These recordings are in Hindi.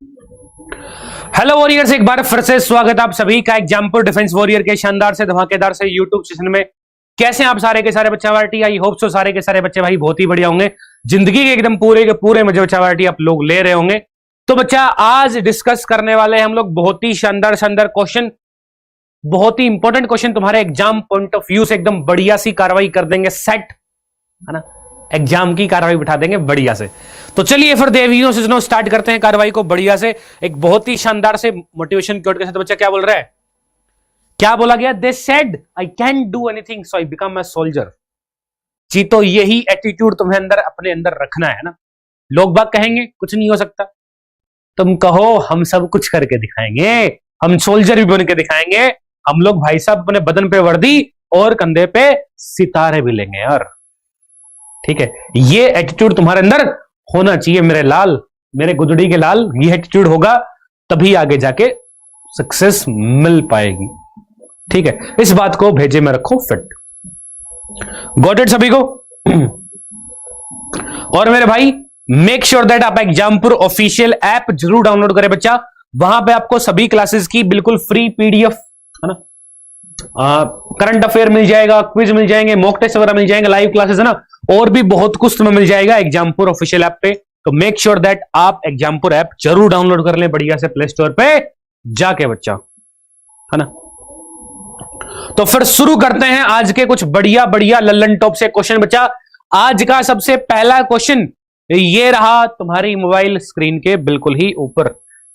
हेलो वॉरियर्स, एक बार फिर से स्वागत आप सभी का एग्जाम्पल डिफेंस वॉरियर के शानदार से धमाकेदार से यूट्यूब सेशन में। कैसे आप सारे के सारे बच्चा वार्टी? आई होप सो सारे के सारे बच्चे भाई बहुत ही बढ़िया होंगे। जिंदगी के एकदम पूरे के पूरे मजे बच्चा वार्टी आप लोग ले रहे होंगे। तो बच्चा आज डिस्कस करने वाले हैं हम लोग बहुत ही शानदार शानदार क्वेश्चन, बहुत ही इंपॉर्टेंट क्वेश्चन तुम्हारे एग्जाम पॉइंट ऑफ व्यू से एकदम बढ़िया सी कार्रवाई कर देंगे सेट, है ना। एग्जाम की कार्रवाई बिठा देंगे बढ़िया से। तो चलिए फिर देवियों से स्टार्ट करते हैं कार्रवाई को बढ़िया से, एक बहुत ही शानदार से मोटिवेशन क्योट के साथ। बच्चा क्या बोल रहा है, क्या बोला गया? They said I can do anything so I become a soldier. जी, तो यही एटीट्यूड तुम्हें अंदर अपने अंदर रखना है ना। लोग बाग कहेंगे कुछ नहीं हो सकता, तुम कहो हम सब कुछ करके दिखाएंगे, हम सोल्जर भी बन के दिखाएंगे। हम लोग भाई साहब अपने बदन पे वर्दी और कंधे पे सितारे भी लेंगे यार, ठीक है। ये एटीट्यूड तुम्हारे अंदर होना चाहिए मेरे लाल, मेरे गुदड़ी के लाल। ये एटीट्यूड होगा तभी आगे जाके सक्सेस मिल पाएगी, ठीक है। इस बात को भेजे में रखो फिट। गॉट इट सभी को? और मेरे भाई मेक श्योर दैट आप एग्जामपुर ऑफिशियल ऐप जरूर डाउनलोड करें बच्चा। वहां पे आपको सभी क्लासेस की बिल्कुल फ्री पीडीएफ, है ना, करंट अफेयर मिल जाएगा, क्विज मिल जाएंगे, मॉक टेस्ट वगैरह मिल जाएंगे, लाइव क्लासेस, है ना, और भी बहुत कुछ तुम्हें मिल जाएगा एग्जामपुर ऑफिशियल ऐप पे। तो मेक श्योर दैट आप एग्जामपुर ऐप जरूर डाउनलोड कर लें बढ़िया से प्ले स्टोर पे जाके बच्चा, है ना। तो फिर शुरू करते हैं आज के कुछ बढ़िया बढ़िया लल्लन टॉप से क्वेश्चन बच्चा। आज का सबसे पहला क्वेश्चन ये रहा तुम्हारी मोबाइल स्क्रीन के बिल्कुल ही ऊपर।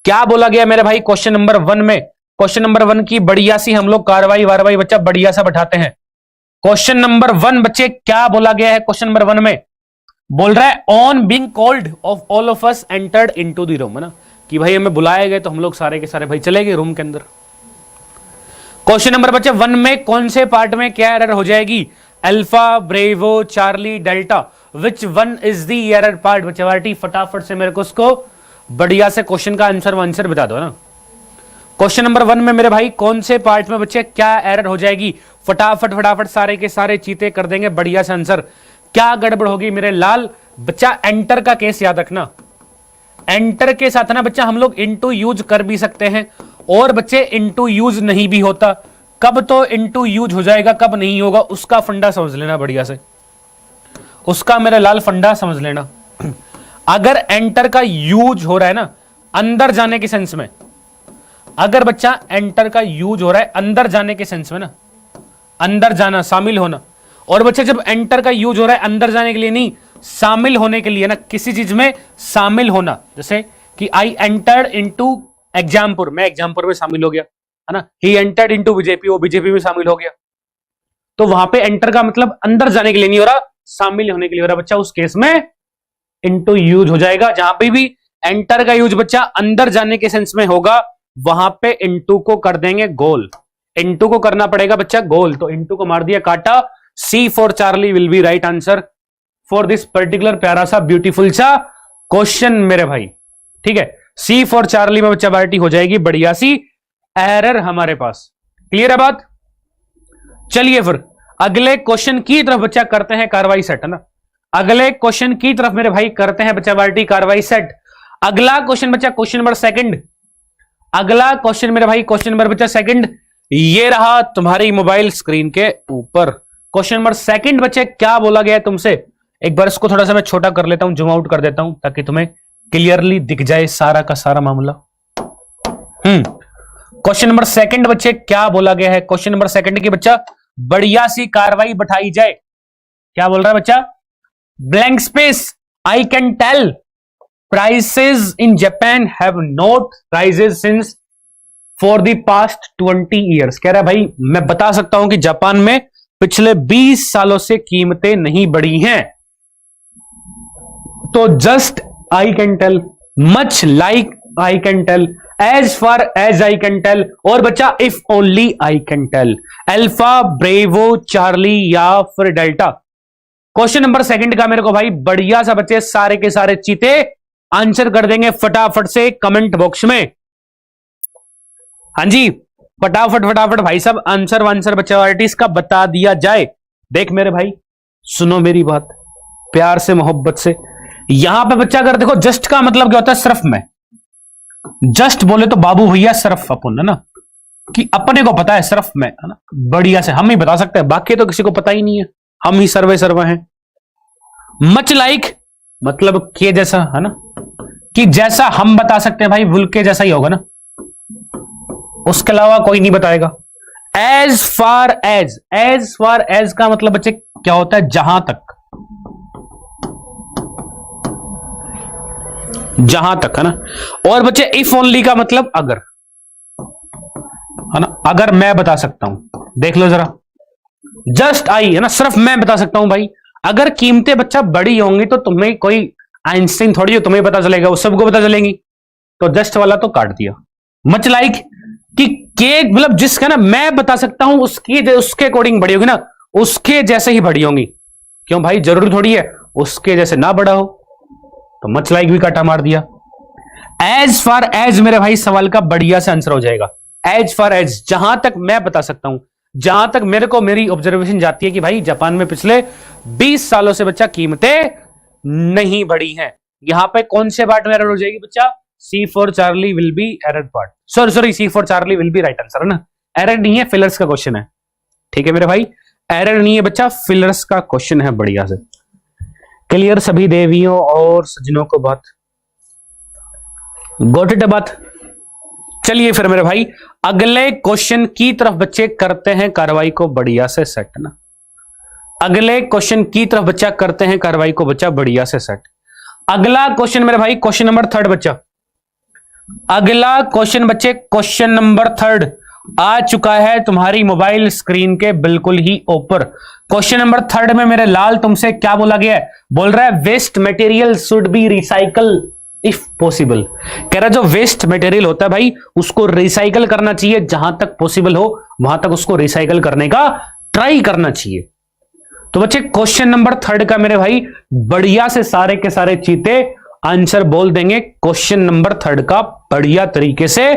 क्या बोला गया मेरे भाई क्वेश्चन नंबर 1 में? क्वेश्चन नंबर 1 की बढ़िया सी हम लोग कार्रवाई वारवाई बच्चा बढ़िया सा बैठाते हैं। क्वेश्चन नंबर 1 बच्चे क्या बोला गया है? क्वेश्चन नंबर 1 में बोल रहा है on being called off all of us entered into the room, है ना, कि भाई हमें बुलाए गए तो हम लोग सारे के सारे भाई चले गए रूम के अंदर। क्वेश्चन नंबर बच्चे 1 में कौन से पार्ट में क्या एरर हो जाएगी? Alpha, bravo, Charlie, delta, which one is the error part? बच्चे फटाफट से मेरे को उसको बढ़िया से क्वेश्चन का आंसर बता दो ना। क्वेश्चन नंबर 1 में मेरे भाई कौन से पार्ट में बच्चे क्या एरर हो जाएगी? फटाफट फटाफट सारे के सारे चीते कर देंगे बढ़िया से आंसर। क्या गड़बड़ होगी मेरे लाल? बच्चा एंटर का केस याद रखना। एंटर के साथ ना बच्चा हम लोग इनटू यूज कर भी सकते हैं और बच्चे इनटू यूज नहीं भी होता। कब तो इनटू यूज हो जाएगा, कब नहीं होगा, उसका फंडा समझ लेना बढ़िया से, उसका मेरा लाल फंडा समझ लेना। अगर एंटर का यूज हो रहा है ना अंदर जाने के सेंस में, अगर बच्चा एंटर का यूज हो रहा है अंदर जाने के सेंस में ना, अंदर जाना, शामिल होना, और बच्चे जब एंटर का यूज हो रहा है अंदर जाने के लिए नहीं, शामिल होने के लिए ना, किसी चीज में शामिल होना, जैसे कि आई एंटर्ड इनटू एग्जामपुर, मैं एग्जामपुर में शामिल हो गया, है ना। ही एंटर्ड इनटू बीजेपी, वो बीजेपी में शामिल हो गया। तो वहां पे एंटर का मतलब अंदर जाने के लिए नहीं हो रहा, शामिल होने के लिए हो रहा बच्चा। उस केस में इनटू यूज हो जाएगा। जहां पे भी एंटर का यूज बच्चा अंदर जाने के सेंस में होगा वहां पे इनटू को कर देंगे गोल। इनटू को करना पड़ेगा बच्चा गोल, तो इनटू को मार दिया काटा। C for Charlie will be right answer for this particular प्यारा सा ब्यूटीफुल सा क्वेश्चन मेरे भाई, ठीक है। सी फॉर चार्ली में बच्चा पार्टी हो जाएगी बढ़िया सी एरर हमारे पास। क्लियर है बात? चलिए फिर अगले क्वेश्चन की तरफ बच्चा करते हैं कार्रवाई सेट, है ना। अगले क्वेश्चन की तरफ मेरे भाई करते हैं बच्चा पार्टी कार्रवाई सेट। अगला क्वेश्चन बच्चा क्वेश्चन नंबर 2। अगला क्वेश्चन मेरे भाई क्वेश्चन नंबर बच्चा 2 ये रहा तुम्हारी मोबाइल स्क्रीन के ऊपर। क्वेश्चन नंबर 2 बच्चे क्या बोला गया है तुमसे? एक बार इसको थोड़ा सा मैं छोटा कर लेता हूं, जूम आउट कर देता हूं ताकि तुम्हें क्लियरली दिख जाए सारा का सारा मामला। क्वेश्चन नंबर 2 बच्चे क्या बोला गया है? क्वेश्चन नंबर 2 की बच्चा बढ़िया सी कार्रवाई बैठाई जाए। क्या बोल रहा है बच्चा? Blank space I can tell prices in Japan have not rises since for the past 20 years। कह रहा है भाई मैं बता सकता हूं कि जापान में पिछले 20 सालों से कीमतें नहीं बढ़ी हैं। तो just I can tell, much like I can tell, as far as I can tell, और बच्चा if only I can tell. Alpha, bravo, Charlie या फिर डेल्टा। क्वेश्चन नंबर 2 का मेरे को भाई बढ़िया सा बच्चे सारे के सारे चीते आंसर कर देंगे फटाफट से कमेंट बॉक्स में। हाँ जी, फटाफट फटाफट भाई साहब आंसर बच्चा वार्टिस का बता दिया जाए। देख मेरे भाई सुनो मेरी बात प्यार से मोहब्बत से। यहां पे बच्चा अगर देखो जस्ट का मतलब क्या होता है? सिर्फ में। जस्ट बोले तो बाबू भैया सिर्फ अपन, है ना, कि अपने को पता है सिर्फ मैं, है ना, बढ़िया से हम ही बता सकते हैं, बाकी तो किसी को पता ही नहीं है, हम ही सर्वे हैं। मच लाइक मतलब के जैसा, है ना, कि जैसा हम बता सकते हैं भाई वुल के जैसा ही होगा ना, उसके अलावा कोई नहीं बताएगा। एज फार एज का मतलब बच्चे क्या होता है, जहां तक, है ना। और बच्चे इफ ओनली का मतलब अगर, है ना, अगर मैं बता सकता हूं, देख लो जरा, जस्ट आई, है ना, सिर्फ मैं बता सकता हूं भाई, अगर कीमतें बच्चा बड़ी होंगी तो तुम्हें कोई आइंस्टाइन थोड़ी हो तुम्हें पता चलेगा, वो सबको पता चलेंगी, तो जस्ट वाला तो काट दिया। मच लाइक कि केक मतलब जिसका ना मैं बता सकता हूं उसके अकॉर्डिंग बड़ी होगी ना, उसके जैसे ही बड़ी होंगी, क्यों भाई, जरूरी थोड़ी है उसके जैसे ना बड़ा हो, तो मच लाइक भी काटा मार दिया। एज फार एज मेरे भाई सवाल का बढ़िया से आंसर हो जाएगा। एज फार एज जहां तक मैं बता सकता हूं, जहां तक मेरे को मेरी ऑब्जर्वेशन जाती है कि भाई जापान में पिछले 20 सालों से बच्चा कीमतें नहीं बढ़ी हैं। यहां पे कौन से पार्ट में एरर हो जाएगी बच्चा, C for Charlie will be error part, sorry C for Charlie will be right answer, है ना, एरर नहीं है, फिलर्स का क्वेश्चन है, ठीक है मेरे भाई, एरर नहीं है बच्चा, फिलर्स का क्वेश्चन है, बढ़िया से क्लियर सभी देवियों और सज्जनों को बात, गॉट इट बात। चलिए फिर मेरे भाई अगले क्वेश्चन की तरफ बच्चे करते हैं कार्रवाई को बढ़िया से सेट, ना, अगले क्वेश्चन की तरफ बच्चा करते हैं कार्रवाई को बच्चा बढ़िया से सेट। अगला क्वेश्चन मेरे भाई क्वेश्चन नंबर 3 बच्चा, अगला क्वेश्चन बच्चे क्वेश्चन नंबर 3 आ चुका है तुम्हारी मोबाइल स्क्रीन के बिल्कुल ही ऊपर। क्वेश्चन नंबर 3 में मेरे लाल तुमसे क्या बोला गया है, बोल रहा है waste material should be recycle if possible, कह रहा जो वेस्ट मटेरियल होता है भाई उसको रिसाइकल करना चाहिए, जहां तक पॉसिबल हो वहां तक उसको रिसाइकल करने का ट्राई करना चाहिए। तो बच्चे क्वेश्चन नंबर 3 का मेरे भाई बढ़िया से सारे के सारे चीते आंसर बोल देंगे क्वेश्चन नंबर 3 का बढ़िया तरीके से,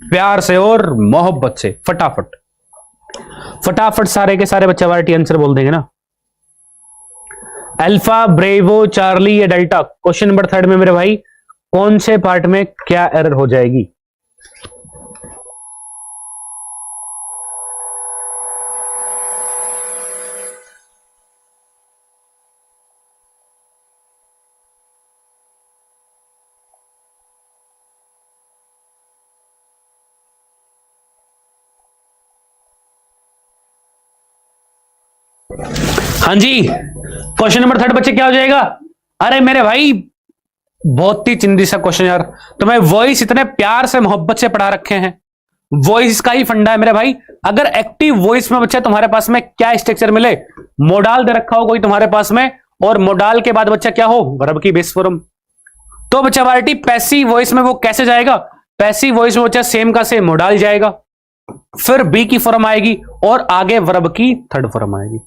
प्यार से और मोहब्बत से, फटाफट सारे के सारे बच्चे वार्टी आंसर बोल देंगे ना। अल्फा, ब्रेवो, चार्ली या डेल्टा, क्वेश्चन नंबर 3 में मेरे भाई कौन से पार्ट में क्या एरर हो जाएगी। हाँ जी, क्वेश्चन नंबर 3 बच्चे क्या हो जाएगा। अरे मेरे भाई बहुत ही चिंदी सा क्वेश्चन यार, तुम्हें वॉइस इतने प्यार से मोहब्बत से पढ़ा रखे हैं, वॉइस का ही फंडा है मेरे भाई। अगर एक्टिव वॉइस में बच्चा तुम्हारे पास में क्या स्ट्रक्चर मिले, मोडाल दे रखा हो कोई तुम्हारे पास में, और मोडाल के बाद बच्चा क्या हो, वर्ब की बेस फॉर्म, तो बच्चा वार्टी पैसिव वॉइस में वो कैसे जाएगा, पैसिव वॉइस में बच्चा सेम का सेम मोडाल जाएगा, फिर बी की फॉर्म आएगी और आगे वर्ब की थर्ड फॉर्म आएगी।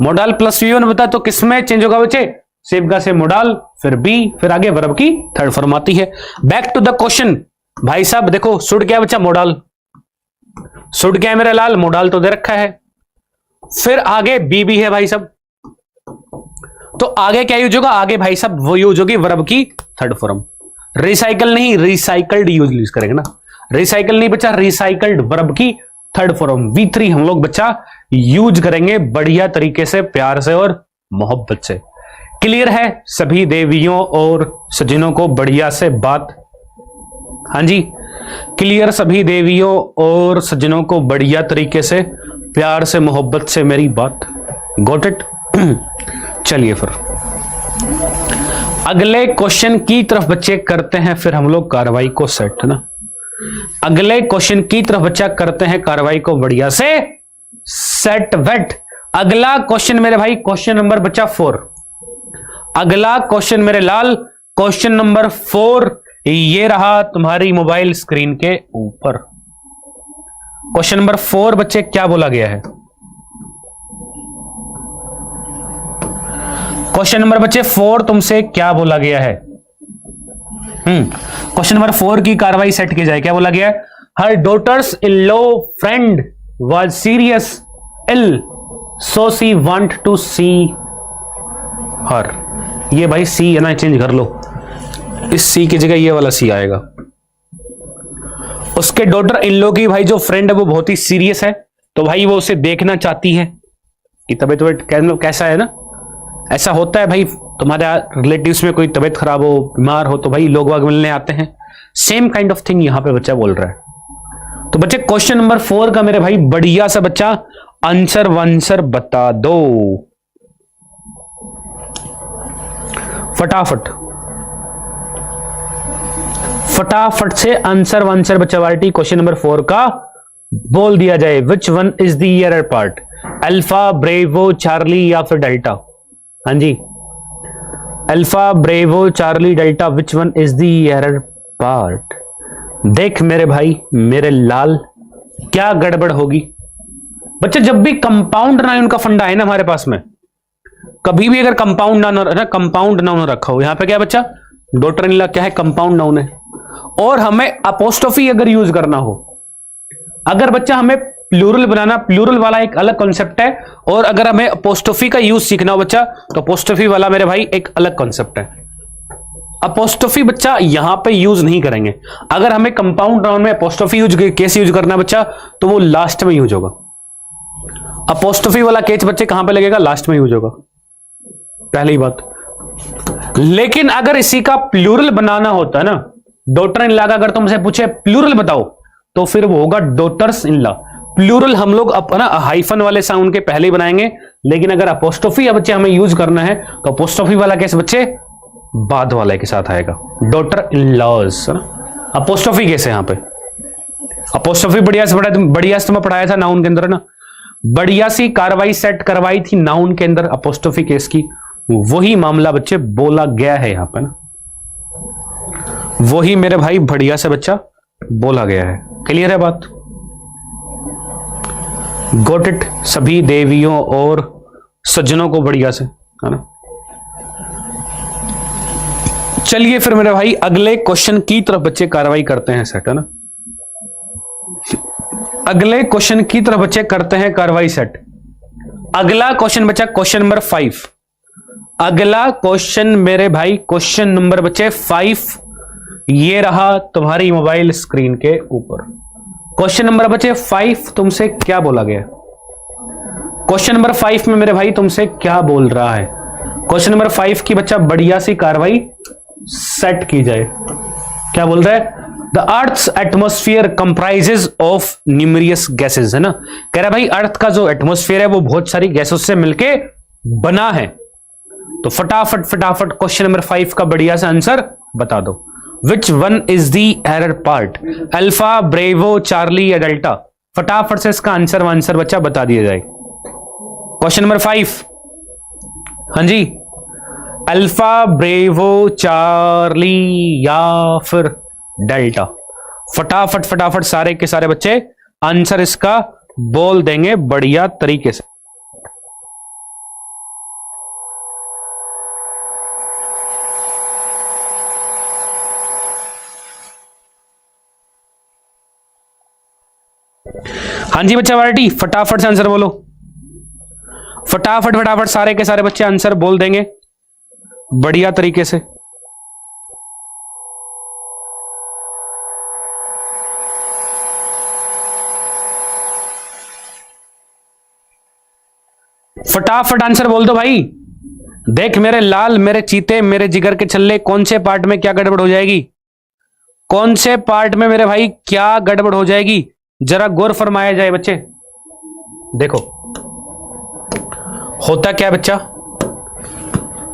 मोडाल प्लस वी1 बता तो किसमें चेंज होगा बच्चे, सेम का सेम मोडाल, फिर बी, फिर आगे वर्ब की थर्ड फॉर्म आती है। बैक टू द क्वेश्चन भाई साहब, देखो सुड क्या है बच्चा, मोडाल, सुड क्या है मेरा लाल, मोडाल तो दे रखा है, फिर आगे बी भी है भाई साहब, तो आगे क्या यूज होगा, आगे भाई साहब वो यूज होगी वर्ब की थर्ड फॉर्म, रिसाइकल नहीं रिसाइकल्ड यूज करेंगे ना, रिसाइकल नहीं बच्चा, रिसाइकल्ड वर्ब की थर्ड फॉर्म V3 हम लोग बच्चा यूज करेंगे बढ़िया तरीके से, प्यार से और मोहब्बत से। क्लियर है सभी देवियों और सज्जनों को बढ़िया से बात, हाँ जी क्लियर सभी देवियों और सज्जनों को बढ़िया तरीके से, प्यार से मोहब्बत से मेरी बात, गॉट इट। चलिए फिर अगले क्वेश्चन की तरफ बच्चे करते हैं फिर हम लोग कार्रवाई को सेट, है ना, अगले क्वेश्चन की तरफ बच्चा करते हैं कार्रवाई को बढ़िया से सेट वेट। अगला क्वेश्चन मेरे भाई क्वेश्चन नंबर बच्चा 4, अगला क्वेश्चन मेरे लाल क्वेश्चन नंबर 4 ये रहा तुम्हारी मोबाइल स्क्रीन के ऊपर। क्वेश्चन नंबर 4 बच्चे क्या बोला गया है, क्वेश्चन नंबर बच्चे 4 तुमसे क्या बोला गया है। क्वेश्चन नंबर 4 की कार्रवाई सेट की जाए, क्या बोला गया है, her daughters in law friend was serious ill so she want to see her, ये भाई सी है ना, चेंज कर लो, इस सी की जगह ये वाला सी आएगा। उसके डॉटर इन लॉ की भाई जो फ्रेंड है वो बहुत ही सीरियस है, तो भाई वो उसे देखना चाहती है कि तबीयत कैसा है ना। ऐसा होता है भाई, तुम्हारे रिलेटिव्स में कोई तबीयत खराब हो, बीमार हो, तो भाई लोग वाग मिलने आते हैं। सेम काइंड ऑफ थिंग यहां पे बच्चा बोल रहा है। तो बच्चे क्वेश्चन नंबर 4 का मेरे भाई बढ़िया सा बच्चा आंसर वांसर बता दो फटाफट, फटाफट से आंसर वांसर बच्चा वार्टी क्वेश्चन नंबर 4 का बोल दिया जाए। Which one is the error part, alpha, bravo, Charlie या फिर डेल्टा? हाँ जी, alpha, bravo, Charlie, delta, which one is the error part? देख मेरे भाई मेरे लाल, क्या गड़बड़ होगी बच्चे। जब भी कंपाउंड नाउन का फंडा है ना हमारे पास में, कभी भी अगर कंपाउंड नाउन रखा हो, यहां पे क्या बच्चा डॉटर इन लॉ क्या है, कंपाउंड नाउन है, और हमें अपोस्ट्रोफी अगर यूज करना हो, अगर बच्चा हमें प्लूरल बनाना, प्लूरल वाला एक अलग कॉन्सेप्ट है, और अगर हमें अपोस्ट्रोफी का यूज सीखना हो बच्चा, तो अपोस्ट्रोफी वाला मेरे भाई एक अलग कॉन्सेप्ट है। अपोस्ट्रोफी बच्चा यहां पे यूज नहीं करेंगे। अगर हमें कंपाउंड नाउन में अपोस्ट्रोफी यूज कैसे यूज करना बच्चा, तो वो लास्ट में यूज होगा। अपोस्ट्रोफी वाला केस बच्चे कहां पे लगेगा, लास्ट में यूज होगा, पहली बात। लेकिन अगर इसी का प्लूरल बनाना होता है ना, डॉटर इन लॉ का अगर तुमसे पूछे प्लूरल बताओ, तो फिर वो होगा डॉटर्स इन लॉ। प्लूरल हम लोग अपना हाइफन वाले साउंड के पहले ही बनाएंगे, लेकिन अगर अपोस्ट्रोफी बच्चे हमें यूज करना है, तो अपोस्ट्रोफी वाला केस बच्चे बाद वाले के साथ आएगा, daughter in laws. Apostrophe case है यहां पे। अपोस्ट्रोफी बढ़िया से तुम्हें पढ़ाया था नाउन के अंदर ना, बढ़िया सी कार्रवाई सेट करवाई थी नाउन के अंदर अपोस्ट्रोफी केस की। वही मामला बच्चे बोला गया है यहां पर ना, वही मेरे भाई बढ़िया से बच्चा बोला गया है। क्लियर है बात? गॉट इट सभी देवियों और सज्जनों को बढ़िया से, है ना। चलिए फिर मेरे भाई अगले क्वेश्चन की तरफ बच्चे कार्रवाई करते हैं सेट, है ना। अगले क्वेश्चन की तरफ बच्चे करते हैं कार्रवाई सेट। अगला क्वेश्चन बच्चा क्वेश्चन नंबर 5। अगला क्वेश्चन मेरे भाई क्वेश्चन नंबर बच्चे 5 ये रहा तुम्हारी मोबाइल स्क्रीन के ऊपर। क्वेश्चन नंबर बच्चे 5 तुमसे क्या बोला गया? क्वेश्चन नंबर 5 में मेरे भाई तुमसे क्या बोल रहा है? क्वेश्चन नंबर 5 की बच्चा बढ़िया सी कार्रवाई सेट की जाए। क्या बोल रहा है? The earth's atmosphere comprises of numerous gases, है ना। कह रहा है भाई अर्थ का जो एटमोस्फियर है वो बहुत सारी गैसों से मिलके बना है। तो फटाफट फटाफट क्वेश्चन नंबर 5 का बढ़िया सा आंसर बता दो। Which one is the error part, alpha, bravo, Charlie या डेल्टा? फटाफट से इसका आंसर बच्चा बता दिया जाए। क्वेश्चन नंबर 5, हाँ जी, अल्फा, ब्रेवो, चार्ली या फिर डेल्टा? फटाफट फटाफट सारे के सारे बच्चे आंसर इसका बोल देंगे बढ़िया तरीके से। हाँ जी बच्चा वार्टी फटाफट से आंसर बोलो। फटाफट फटाफट सारे के सारे बच्चे आंसर बोल देंगे बढ़िया तरीके से। फटाफट आंसर बोल दो भाई। देख मेरे लाल, मेरे चीते, मेरे जिगर के छल्ले, कौन से पार्ट में क्या गड़बड़ हो जाएगी? कौन से पार्ट में मेरे भाई क्या गड़बड़ हो जाएगी? जरा गौर फरमाया जाए बच्चे। देखो होता क्या बच्चा,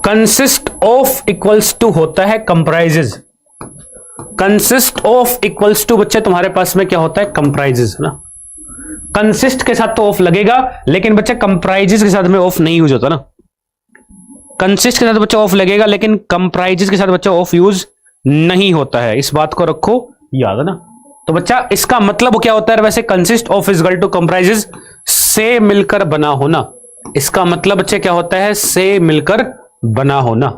कंसिस्ट ऑफ इक्वल्स टू होता है comprises. Consist of equals to बच्चे तुम्हारे पास में क्या होता है? कंप्राइजेज, ना। कंसिस्ट के साथ तो ऑफ लगेगा, लेकिन बच्चे कंप्राइजेज के साथ में ऑफ नहीं यूज होता ना। कंसिस्ट के साथ बच्चा ऑफ लगेगा, लेकिन कंप्राइजेज के साथ बच्चा ऑफ यूज नहीं होता है। इस बात को रखो याद, है ना। तो बच्चा इसका मतलब क्या होता है वैसे? Consist of is equal to comprises से मिलकर बना होना। इसका मतलब बच्चे क्या होता है? से मिलकर बना होना।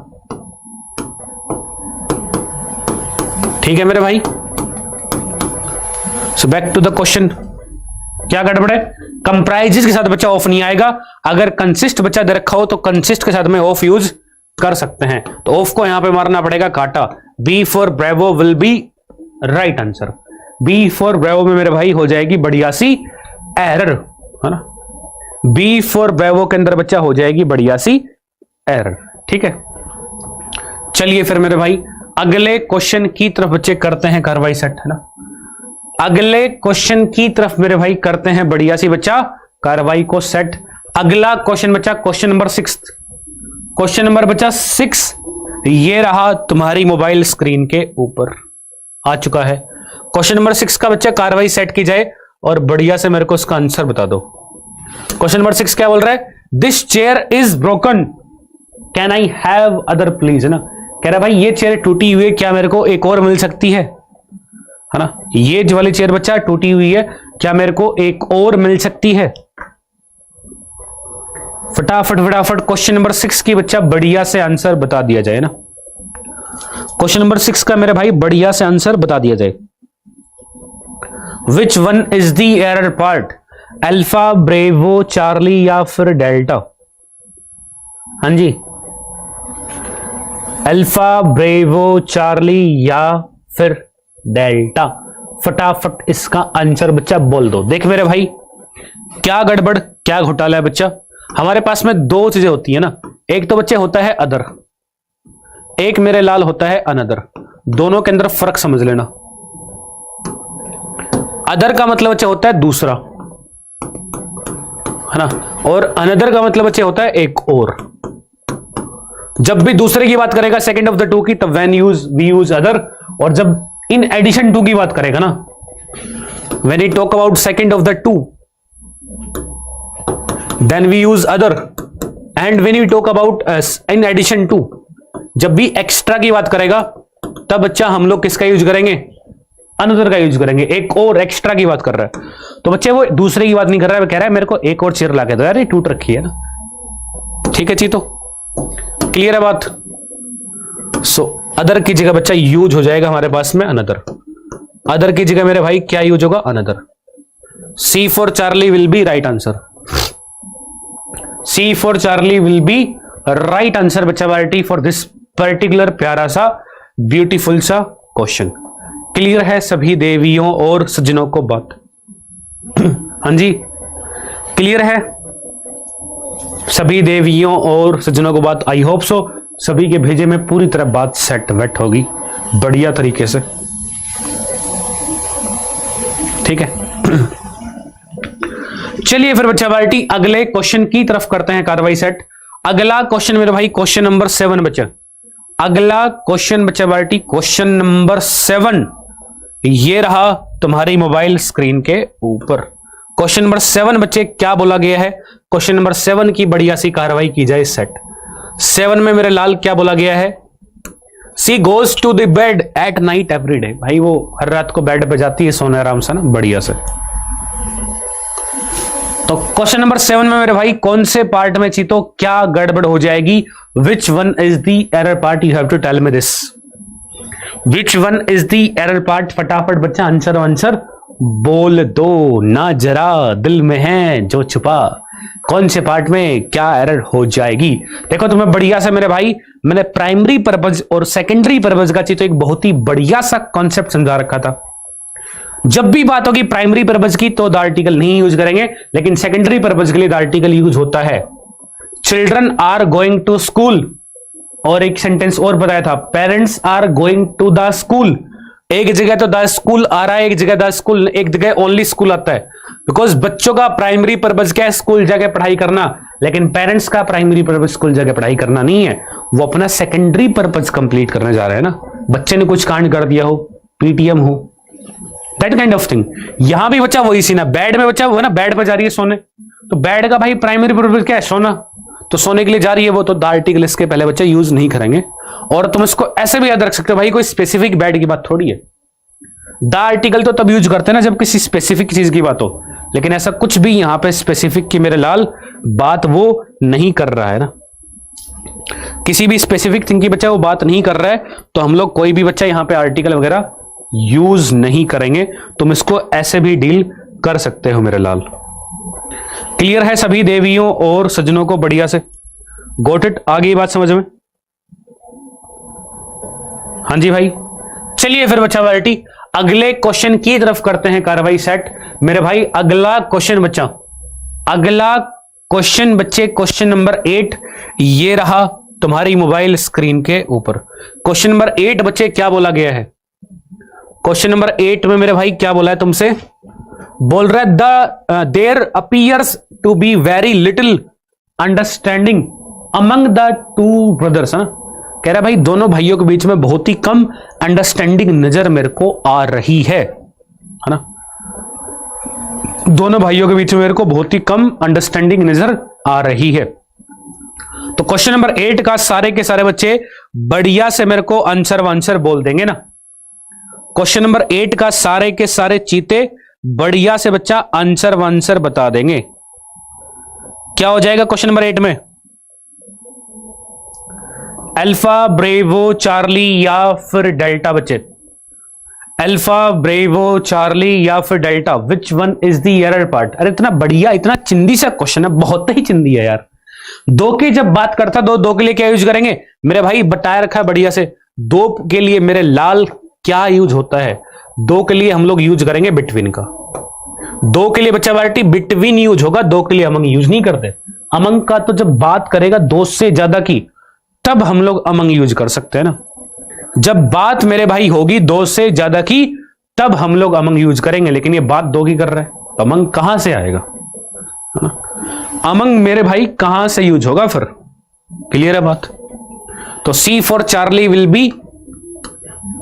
ठीक है मेरे भाई। So back to the question. क्या गड़बड़ है? कंप्राइजेज के साथ बच्चा ऑफ नहीं आएगा। अगर कंसिस्ट बच्चा दे रखा हो तो कंसिस्ट के साथ में ऑफ यूज कर सकते हैं। तो ऑफ को यहां पे मारना पड़ेगा काटा। B for bravo will be right answer. B for bravo में मेरे भाई हो जाएगी बढ़िया सी एरर, है ना। बी फॉर ब्रेवो के अंदर बच्चा हो जाएगी बढ़िया सी एरर। ठीक है, चलिए फिर मेरे भाई अगले क्वेश्चन की तरफ बच्चे करते हैं कार्रवाई सेट, है ना। अगले क्वेश्चन की तरफ मेरे भाई करते हैं बढ़िया सी बच्चा कार्रवाई को सेट। अगला क्वेश्चन बच्चा क्वेश्चन नंबर 6। क्वेश्चन नंबर बच्चा 6 ये रहा तुम्हारी मोबाइल स्क्रीन के ऊपर आ चुका है। क्वेश्चन नंबर 6 का बच्चा कार्रवाई सेट की जाए और बढ़िया से मेरे को इसका आंसर बता दो। क्वेश्चन नंबर 6 क्या बोल रहा है? This chair is broken, can I have other please, है ना। कह रहा है भाई ये चेयर टूटी हुई है, क्या मेरे को एक और मिल सकती है ना। ये जो वाली चेयर बच्चा टूटी हुई है, क्या मेरे को एक और मिल सकती है। फटाफट फटाफट क्वेश्चन नंबर 6 की बच्चा बढ़िया से आंसर बता दिया जाए ना। क्वेश्चन नंबर 6 का मेरे भाई बढ़िया से आंसर बता दिया जाए। Which one is the error part, alpha, bravo, Charlie या फिर डेल्टा। हाँ जी, अल्फा, ब्रेवो, चार्ली या फिर डेल्टा। फटाफट इसका आंसर बच्चा बोल दो। देख मेरे भाई क्या गड़बड़ क्या घोटाला है बच्चा। हमारे पास में दो चीजें होती है ना, एक तो बच्चे होता है अदर, एक मेरे लाल होता है अनदर। दोनों के अंदर फर्क समझ लेना। अदर का मतलब बच्चे होता है दूसरा, है ना, और अनदर का मतलब बच्चे होता है एक और। जब भी दूसरे की बात करेगा सेकंड ऑफ द टू की, तब when use we use other, और जब इन एडिशन टू की बात करेगा ना, when we talk about second of the two, then we use other, and when we talk about in addition to, जब भी एक्स्ट्रा की बात करेगा तब बच्चा हम लोग किसका यूज करेंगे? अनदर का यूज करेंगे। एक और एक्स्ट्रा की बात कर रहा है तो बच्चे वो दूसरे की बात नहीं कर रहा है, वो कह रहा है मेरे को एक और चेयर ला के दो यार, ये टूट रखी है ना। ठीक है जी, तो क्लियर है बात। सो अदर की जगह बच्चा यूज हो जाएगा हमारे पास में अनदर। अदर की जगह मेरे भाई क्या यूज होगा? Another. C for Charlie will be right answer. C for Charlie will be right answer बच्चा पार्टी फॉर दिस पर्टिकुलर प्यारा सा ब्यूटीफुल सा क्वेश्चन। क्लियर है सभी देवियों और सज्जनों को बात? हाँ जी, क्लियर है सभी देवियों और सज्जनों को बात? आई होप सो सभी के भेजे में पूरी तरह बात सेट वेट होगी बढ़िया तरीके से। ठीक है, चलिए फिर बच्चा पार्टी अगले क्वेश्चन की तरफ करते हैं कार्रवाई सेट। अगला क्वेश्चन मेरे भाई क्वेश्चन नंबर 7 बच्चा। अगला क्वेश्चन बच्चा पार्टी क्वेश्चन नंबर 7 ये रहा तुम्हारी मोबाइल स्क्रीन के ऊपर। क्वेश्चन नंबर 7 बच्चे क्या बोला गया है? क्वेश्चन नंबर 7 की बढ़िया सी कार्रवाई की जाए सेट। 7 में मेरे लाल क्या बोला गया है? She goes to the bed at night every day. भाई वो हर रात को बेड पे जाती है सोने आराम से ना बढ़िया से। तो क्वेश्चन नंबर 7 में मेरे भाई कौन से पार्ट में चीतो क्या गड़बड़ हो जाएगी? Which one is the error part? You have to tell me this. Which one is the error part? फटाफट बच्चा आंसर बोल दो ना, जरा दिल में है जो छुपा। कौन से पार्ट में क्या एरर हो जाएगी? देखो तुम्हें बढ़िया से मेरे भाई मैंने प्राइमरी पर्पज और सेकेंडरी पर्पज का चीतो एक बहुत ही बढ़िया सा कॉन्सेप्ट समझा रखा था। जब भी बात होगी प्राइमरी पर्पज की तो द आर्टिकल नहीं यूज करेंगे, लेकिन सेकेंडरी पर्पज के लिए द आर्टिकल यूज होता है। Children are going to school, और एक सेंटेंस और बताया था, parents are going to the school. एक जगह तो द स्कूल आ रहा है, एक जगह द स्कूल, एक जगह ओनली स्कूल आता है। बिकॉज बच्चों का प्राइमरी पर्पज क्या है? स्कूल जाके पढ़ाई करना, लेकिन पेरेंट्स का प्राइमरी पर्पज स्कूल जाके पढ़ाई करना नहीं है, वो अपना सेकेंडरी पर्पज कंप्लीट करने जा रहे हैं ना। बच्चे ने कुछ कांड कर दिया हो, पीटीएम हो, दैट काइंड ऑफ थिंग। यहां भी बच्चा वही सीन है, बेड में बच्चा वो है ना, बेड पर जा रही है सोने, तो बेड का भाई प्राइमरी पर्पज क्या है? सोना, तो सोने के लिए जा रही है वो, तो द आर्टिकल इसके पहले बच्चा यूज नहीं करेंगे। और तुम इसको ऐसे भी याद रख सकते हो भाई, कोई स्पेसिफिक बेड की बात थोड़ी है। द आर्टिकल तो तब यूज करते हैं ना जब किसी स्पेसिफिक चीज की बात हो, लेकिन ऐसा कुछ भी यहां पे स्पेसिफिक की मेरे लाल बात वो नहीं कर रहा है ना। किसी भी स्पेसिफिक थिंग की बच्चा वो बात नहीं कर रहा है, तो हम लोग कोई भी बच्चा यहां पे आर्टिकल वगैरह यूज नहीं करेंगे। तुम इसको ऐसे भी डील कर सकते हो मेरे लाल। क्लियर है सभी देवियों और सज्जनों को बढ़िया से? Got it? आ गई बात समझ में? हाँ जी भाई, चलिए फिर बच्चा वैरायटी अगले क्वेश्चन की तरफ करते हैं कार्रवाई सेट मेरे भाई। अगला क्वेश्चन बच्चा, अगला क्वेश्चन बच्चे, क्वेश्चन नंबर 8 ये रहा तुम्हारी मोबाइल स्क्रीन के ऊपर। क्वेश्चन नंबर 8 बच्चे क्या बोला गया है? क्वेश्चन नंबर 8 में मेरे भाई क्या बोला है तुमसे? बोल रहा है there appears to be very little understanding among the two brothers. कह रहा है भाई दोनों भाइयों के बीच में बहुत ही कम अंडरस्टैंडिंग नजर मेरे को आ रही है ना। दोनों भाइयों के बीच में मेरे को बहुत ही कम अंडरस्टैंडिंग नजर आ रही है। तो क्वेश्चन नंबर 8 का सारे के सारे बच्चे बढ़िया से मेरे को आंसर बोल देंगे ना। क्वेश्चन नंबर 8 का सारे के सारे चीते बढ़िया से बच्चा आंसर बता देंगे। क्या हो जाएगा क्वेश्चन नंबर 8 में? अल्फा ब्रेवो चार्ली या फिर डेल्टा बच्चे? अल्फा ब्रेवो चार्ली या फिर delta, which one is the error part? अरे इतना बढ़िया, इतना चिंदी सा क्वेश्चन है, बहुत ही चिंदी है यार। दो की जब बात करता दो के लिए क्या यूज करेंगे मेरे भाई? बताया रखा है बढ़िया से। दो के लिए मेरे लाल क्या यूज होता है? दो के लिए हम लोग यूज करेंगे बिटवीन का। दो के लिए बच्चा बाल्टी बिटवीन यूज होगा, दो के लिए अमंग यूज नहीं करते। अमंग का तो जब बात करेगा दो से ज्यादा की तब हम लोग अमंग यूज कर सकते हैं ना। जब बात मेरे भाई होगी दो से ज्यादा की तब हम लोग अमंग यूज करेंगे, लेकिन ये बात दो की कर रहा है तो अमंग कहां से आएगा? अमंग मेरे भाई कहां से यूज होगा फिर? क्लियर है बात? तो C for Charlie will be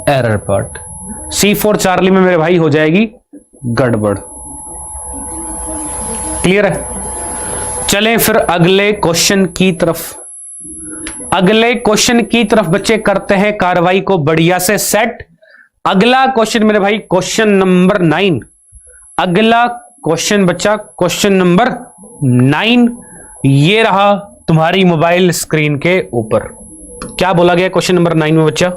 error part. C for Charlie में मेरे भाई हो जाएगी गड़बड़। क्लियर है? चलें फिर अगले क्वेश्चन की तरफ। अगले क्वेश्चन की तरफ बच्चे करते हैं कार्रवाई को बढ़िया से सेट। अगला क्वेश्चन मेरे भाई क्वेश्चन नंबर 9। अगला क्वेश्चन बच्चा क्वेश्चन नंबर 9 ये रहा तुम्हारी मोबाइल स्क्रीन के ऊपर। क्या बोला गया क्वेश्चन नंबर 9 में बच्चा?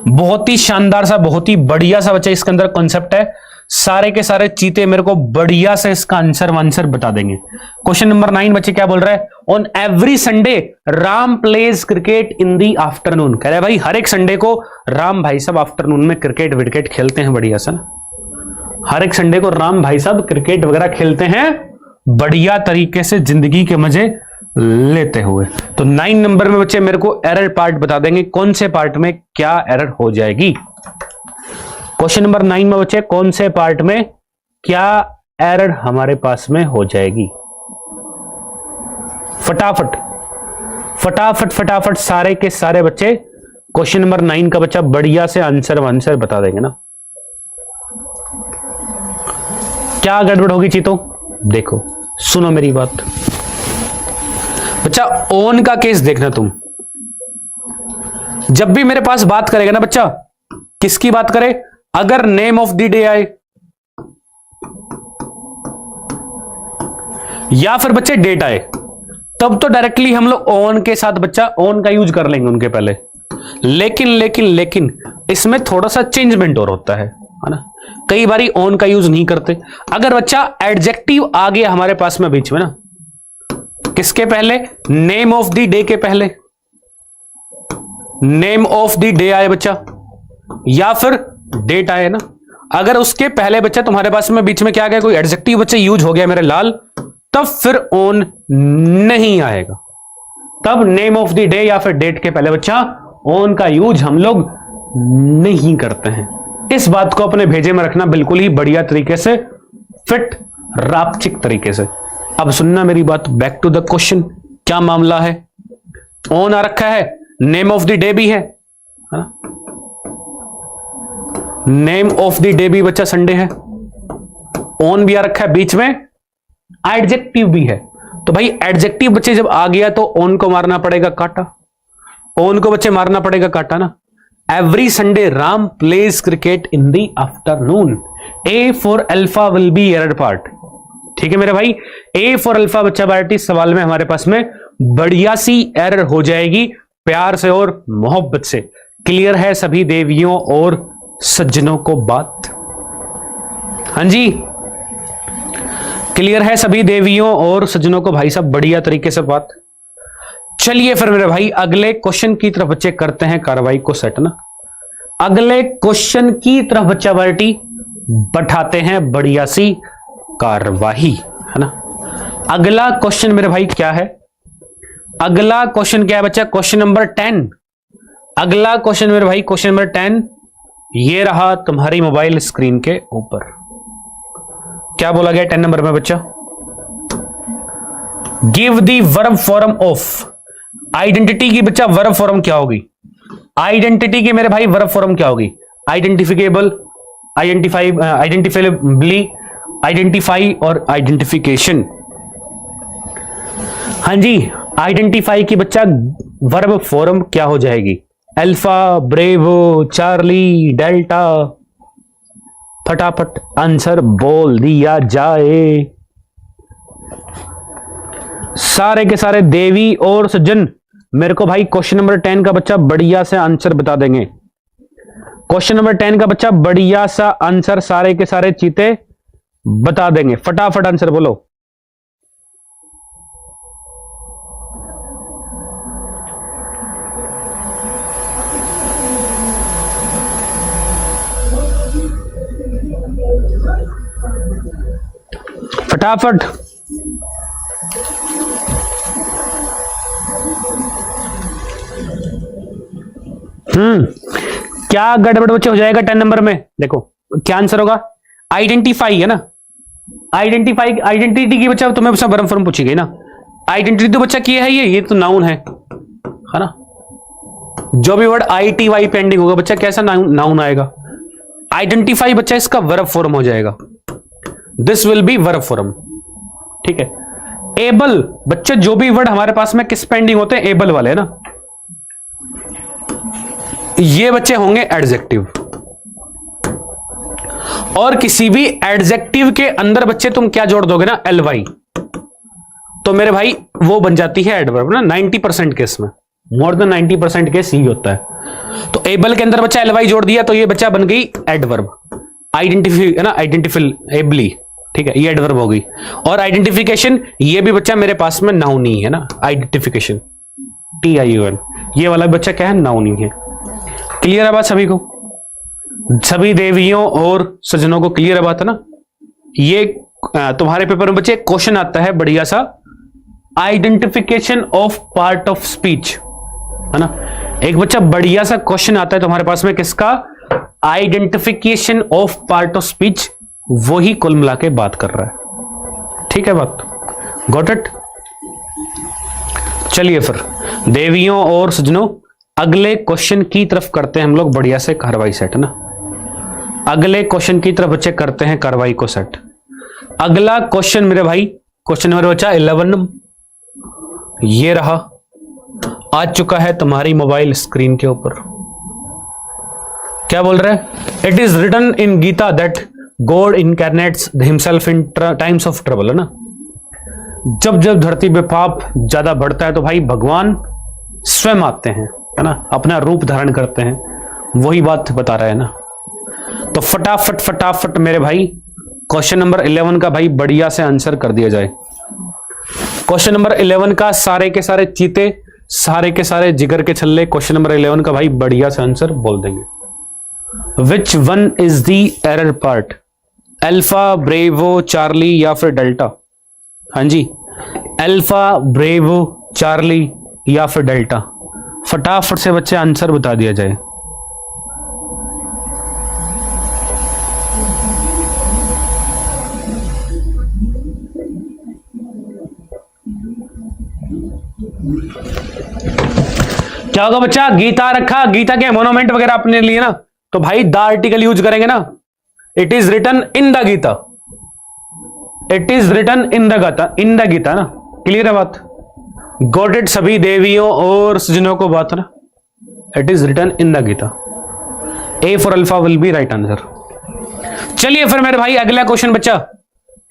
बहुत ही शानदार सा, बहुत ही बढ़िया सा बच्चा इसके अंदर कॉन्सेप्ट है। सारे के सारे चीते मेरे को बढ़िया से इसका आंसर बता देंगे। क्वेश्चन नंबर 9 बच्चे क्या बोल रहा है? On every Sunday Ram pledge cricket in the afternoon. कह रहे हैं भाई हर एक संडे को राम भाई साहब आफ्टरनून में क्रिकेट विकेट खेलते हैं बढ़िया सा। हर एक संडे को राम भाई साहब क्रिकेट वगैरह खेलते हैं बढ़िया तरीके से, जिंदगी के मजे लेते हुए। तो 9 नंबर में बच्चे मेरे को एरर पार्ट बता देंगे, कौन से पार्ट में क्या एरर हो जाएगी। क्वेश्चन नंबर 9 में बच्चे कौन से पार्ट में क्या एरर हमारे पास में हो जाएगी? फटाफट सारे के सारे बच्चे क्वेश्चन नंबर 9 का बच्चा बढ़िया से आंसर बता देंगे ना। क्या गड़बड़ होगी चीतों? देखो सुनो मेरी बात बच्चा। ओन का केस देखना तुम, जब भी मेरे पास बात करेगा ना बच्चा, किसकी बात करे? अगर नेम ऑफ द डे आए या फिर बच्चे डेट आए तब तो डायरेक्टली हम लोग ऑन के साथ बच्चा ऑन का यूज कर लेंगे उनके पहले। लेकिन इसमें थोड़ा सा चेंजमेंट और होता है ना। कई बारी ऑन का यूज नहीं करते। अगर बच्चा एडजेक्टिव आ गया हमारे पास में बीच में ना, किसके पहले? नेम ऑफ द डे के पहले। नेम ऑफ द डे आए बच्चा या फिर डेट आए ना, अगर उसके पहले बच्चा तुम्हारे पास में बीच में क्या आ गया, कोई एडजेक्टिव बच्चा यूज हो गया मेरे लाल, तब फिर ऑन नहीं आएगा। तब नेम ऑफ द डे या फिर डेट के पहले बच्चा ऑन का यूज हम लोग नहीं करते हैं। इस बात को अपने भेजे में रखना बिल्कुल ही बढ़िया तरीके से, फिट रापचिक तरीके से। अब सुनना मेरी बात, बैक टू द क्वेश्चन। क्या मामला है? ऑन आ रखा है, नेम ऑफ द डे भी है, नेम ऑफ द डे भी बच्चा संडे है, ऑन भी आ रखा है, बीच में एडजेक्टिव भी है। तो भाई एडजेक्टिव बच्चे जब आ गया तो ऑन को मारना पड़ेगा काटा, ऑन को बच्चे मारना पड़ेगा काटा ना। Every Sunday Ram pledge cricket in the afternoon. A for alpha will be error part. ठीक है मेरे भाई, ए फॉर अल्फा बच्चा बाल्टी सवाल में हमारे पास में बढ़िया सी एरर हो जाएगी, प्यार से और मोहब्बत से। क्लियर है सभी देवियों और सज्जनों को बात? हां जी, क्लियर है सभी देवियों और सज्जनों को भाई साहब बढ़िया तरीके से बात। चलिए फिर मेरे भाई अगले क्वेश्चन की तरफ बच्चे करते हैं कार्रवाई को सेट ना। अगले क्वेश्चन की तरफ बच्चा वर्टी बैठाते हैं बढ़िया सी कार्यवाही, है ना। अगला क्वेश्चन मेरे भाई क्या है? अगला क्वेश्चन क्या है बच्चा? Question number 10। अगला क्वेश्चन मेरे भाई क्वेश्चन नंबर 10 ये रहा तुम्हारी मोबाइल स्क्रीन के ऊपर। क्या बोला गया 10 नंबर में बच्चा? Give the verb form of identity की। बच्चा वर्ब फॉर्म क्या होगी? आइडेंटिटी की मेरे भाई वर्ब फॉर्म क्या होगी? आइडेंटिफिकेबल, आइडेंटिफाइबली, आइडेंटिफाई और आइडेंटिफिकेशन। हाँ जी, आइडेंटिफाई की बच्चा वर्ब फॉर्म क्या हो जाएगी? Alpha, bravo, Charlie, delta. फटाफट आंसर बोल दिया जाए। सारे के सारे देवी और सज्जन मेरे को भाई क्वेश्चन नंबर 10 का बच्चा बढ़िया से आंसर बता देंगे। क्वेश्चन नंबर 10 का बच्चा बढ़िया सा आंसर सारे के सारे चीते बता देंगे। फटाफट आंसर बोलो। फटाफट। क्या गड़बड़ बच्चे हो जाएगा 10 नंबर में? देखो क्या आंसर होगा? आइडेंटिफाई है ना। आइडेंटिफाई, आइडेंटिटी की बच्चा तुम्हें वर्ब फॉर्म पूछी गई ना। आइडेंटिटी तो बच्चा क्या है? ये तो नाउन है ना। जो भी वर्ड ITY पेंडिंग होगा बच्चा कैसा नाउन आएगा? आइडेंटिफाई बच्चा इसका वर्ब फॉर्म हो जाएगा। This will be verb form, ठीक है। एबल बच्चा जो भी वर्ड हमारे पास में किस पेंडिंग होते हैं? एबल वाले, है ना। ये बच्चे होंगे एडजेक्टिव। और किसी भी एडजेक्टिव के अंदर बच्चे तुम क्या जोड़ दोगे ना? LY, तो मेरे भाई वो बन जाती है एडवर्ब ना। 90% केस में, मोर देन 90% केस ही होता है। तो एबल के अंदर बच्चा LY जोड़ दिया तो ये बच्चा बन गई एडवर्ब। आइडेंटिफी है ना, आइडेंटिफिल, एबली, ठीक है, ये एडवर्ब हो गई। और आइडेंटिफिकेशन ये भी बच्चा मेरे पास में नाउन ही है ना। आइडेंटिफिकेशन TION, ये वाला बच्चा क्या है? नाउन ही है। क्लियर है बात सभी को? सभी देवियों और सज्जनों को क्लियर है बात, है ना। ये तुम्हारे पेपर में बच्चे क्वेश्चन आता है बढ़िया सा, identification of part of speech, है ना। एक बच्चा बढ़िया सा क्वेश्चन आता है तुम्हारे पास में, किसका? Identification of part of speech. वही कुल मिला के बात कर रहा है, ठीक है बात? Got it? चलिए फिर देवियों और सज्जनों अगले क्वेश्चन की तरफ करते हैं हम लोग बढ़िया से कार्रवाई सेट, ना। अगले क्वेश्चन की तरफ बच्चे करते हैं कार्रवाई को सेट। अगला क्वेश्चन मेरे भाई क्वेश्चन नंबर बच्चा 11 ये रहा, आ चुका है तुम्हारी मोबाइल स्क्रीन के ऊपर। क्या बोल रहे हैं? It is written in Gita that God incarnates himself in times of trouble, है ना। जब जब धरती पे पाप ज्यादा बढ़ता है तो भाई भगवान स्वयं आते हैं, है ना, अपना रूप धारण करते हैं। वही बात बता रहा है ना। तो फटाफट फटाफट मेरे भाई क्वेश्चन नंबर 11 का भाई बढ़िया से आंसर कर दिया जाए। क्वेश्चन नंबर 11 का सारे के सारे चीते, सारे के सारे जिगर के छल्ले क्वेश्चन नंबर 11 का भाई बढ़िया से आंसर बोल देंगे। Which one is the error part? Alpha, bravo, Charlie या फिर डेल्टा? हाँ जी, अल्फा, ब्रेवो, चार्ली या फिर डेल्टा? फटाफट से बच्चे आंसर बता दिया जाए। क्या होगा बच्चा? गीता रखा, गीता के मोनोमेंट वगैरह अपने लिए ना, तो भाई द आर्टिकल यूज करेंगे ना। It is written in the Gita, it is written in the Gita ना। क्लियर है बात? गॉट इट सभी देवियों और सज्जनों को बात ना। It is written in the Gita. A for alpha will be right answer. चलिए फिर मेरे भाई अगला क्वेश्चन बच्चा,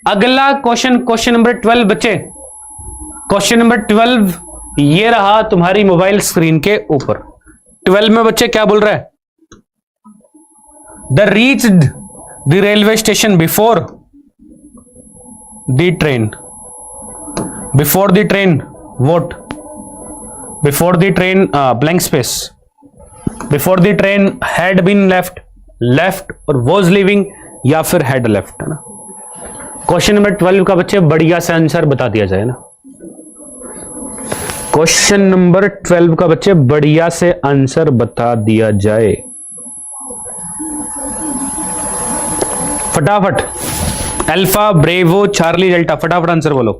अगला क्वेश्चन क्वेश्चन नंबर 12 बच्चे। क्वेश्चन नंबर 12 ये रहा तुम्हारी मोबाइल स्क्रीन के ऊपर। 12 में बच्चे क्या बोल रहा है? The reached the railway station before the train. Before the train what? Before the train blank space. Before the train had been left, left और वॉज लिविंग, या फिर हैड लेफ्ट, है ना। क्वेश्चन नंबर 12 का बच्चे बढ़िया से आंसर बता दिया जाए ना। क्वेश्चन नंबर 12 का बच्चे बढ़िया से आंसर बता दिया जाए फटाफट। अल्फा ब्रेवो चार्ली डेल्टा, फटाफट आंसर बोलो।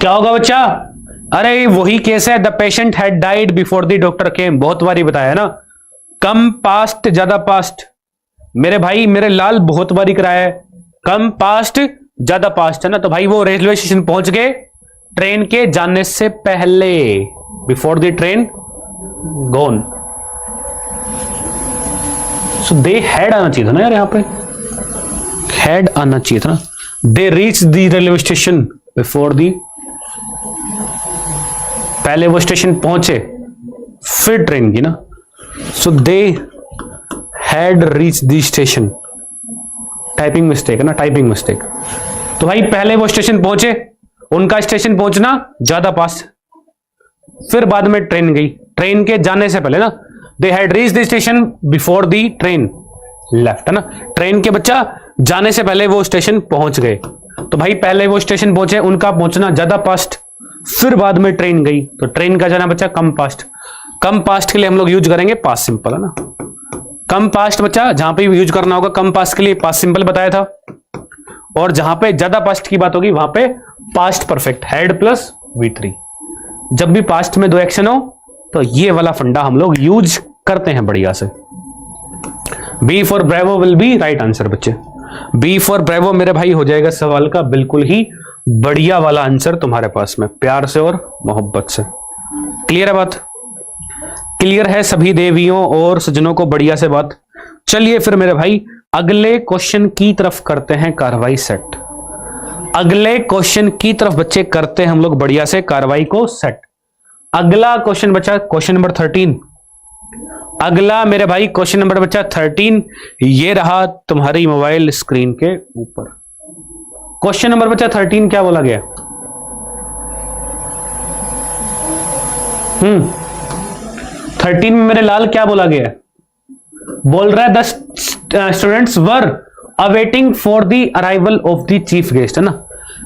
क्या होगा बच्चा? अरे वही केस है, the patient had died before the doctor केम, बहुत बारी बताया ना। कम पास्ट ज्यादा पास्ट, मेरे भाई मेरे लाल बहुत बारी कराया है। कम पास्ट ज्यादा पास्ट है ना, तो भाई वो रेलवे स्टेशन पहुंच गए ट्रेन के जाने से पहले, before the train gone. So they had आना चाहिए था ना यार, यहां पे हैड आना चाहिए था ना। They reach the railway station before the, पहले वो स्टेशन पहुंचे फिर ट्रेन की ना। So they had reach the station, typing mistake है ना, टाइपिंग मिस्टेक। तो भाई पहले वो स्टेशन पहुंचे, उनका स्टेशन पहुंचना ज्यादा पास, फिर बाद में ट्रेन गई, ट्रेन के जाने से पहले ना। दे had reach the station before the train left, है ना। ट्रेन के बच्चा जाने से पहले वो स्टेशन पहुंच गए, तो भाई पहले वो स्टेशन पहुंचे, उनका पहुंचना ज्यादा पास्ट, फिर बाद में ट्रेन गई, तो ट्रेन का जाना बच्चा कम पास्ट। कम पास्ट के लिए हम लोग यूज करेंगे पास्ट सिंपल, है ना। कम पास्ट बच्चा जहां पे यूज करना होगा कम पास्ट के लिए पास्ट सिंपल बताया था, और जहां पे ज्यादा पास्ट की बात होगी वहां पे past perfect, had plus V3। जब भी पास्ट में दो एक्शन हो तो ये वाला फंडा हम लोग यूज करते हैं बढ़िया से। B for bravo will be right answer बच्चे। बी फॉर ब्रेवो मेरे भाई हो जाएगा सवाल का बिल्कुल ही बढ़िया वाला आंसर तुम्हारे पास में, प्यार से और मोहब्बत से। क्लियर है बात? क्लियर है सभी देवियों और सज्जनों को बढ़िया से बात। चलिए फिर मेरे भाई अगले क्वेश्चन की तरफ करते हैं कार्रवाई सेट। अगले क्वेश्चन की तरफ बच्चे करते हैं हम लोग बढ़िया से कार्रवाई को सेट। अगला क्वेश्चन बच्चा क्वेश्चन नंबर 13। अगला मेरे भाई क्वेश्चन नंबर बच्चा 13, ये रहा तुम्हारी मोबाइल स्क्रीन के ऊपर। क्वेश्चन नंबर बच्चा 13 क्या बोला गया? 13 में मेरे लाल क्या बोला गया? बोल रहा है the students were awaiting for the arrival of the chief guest, है ना।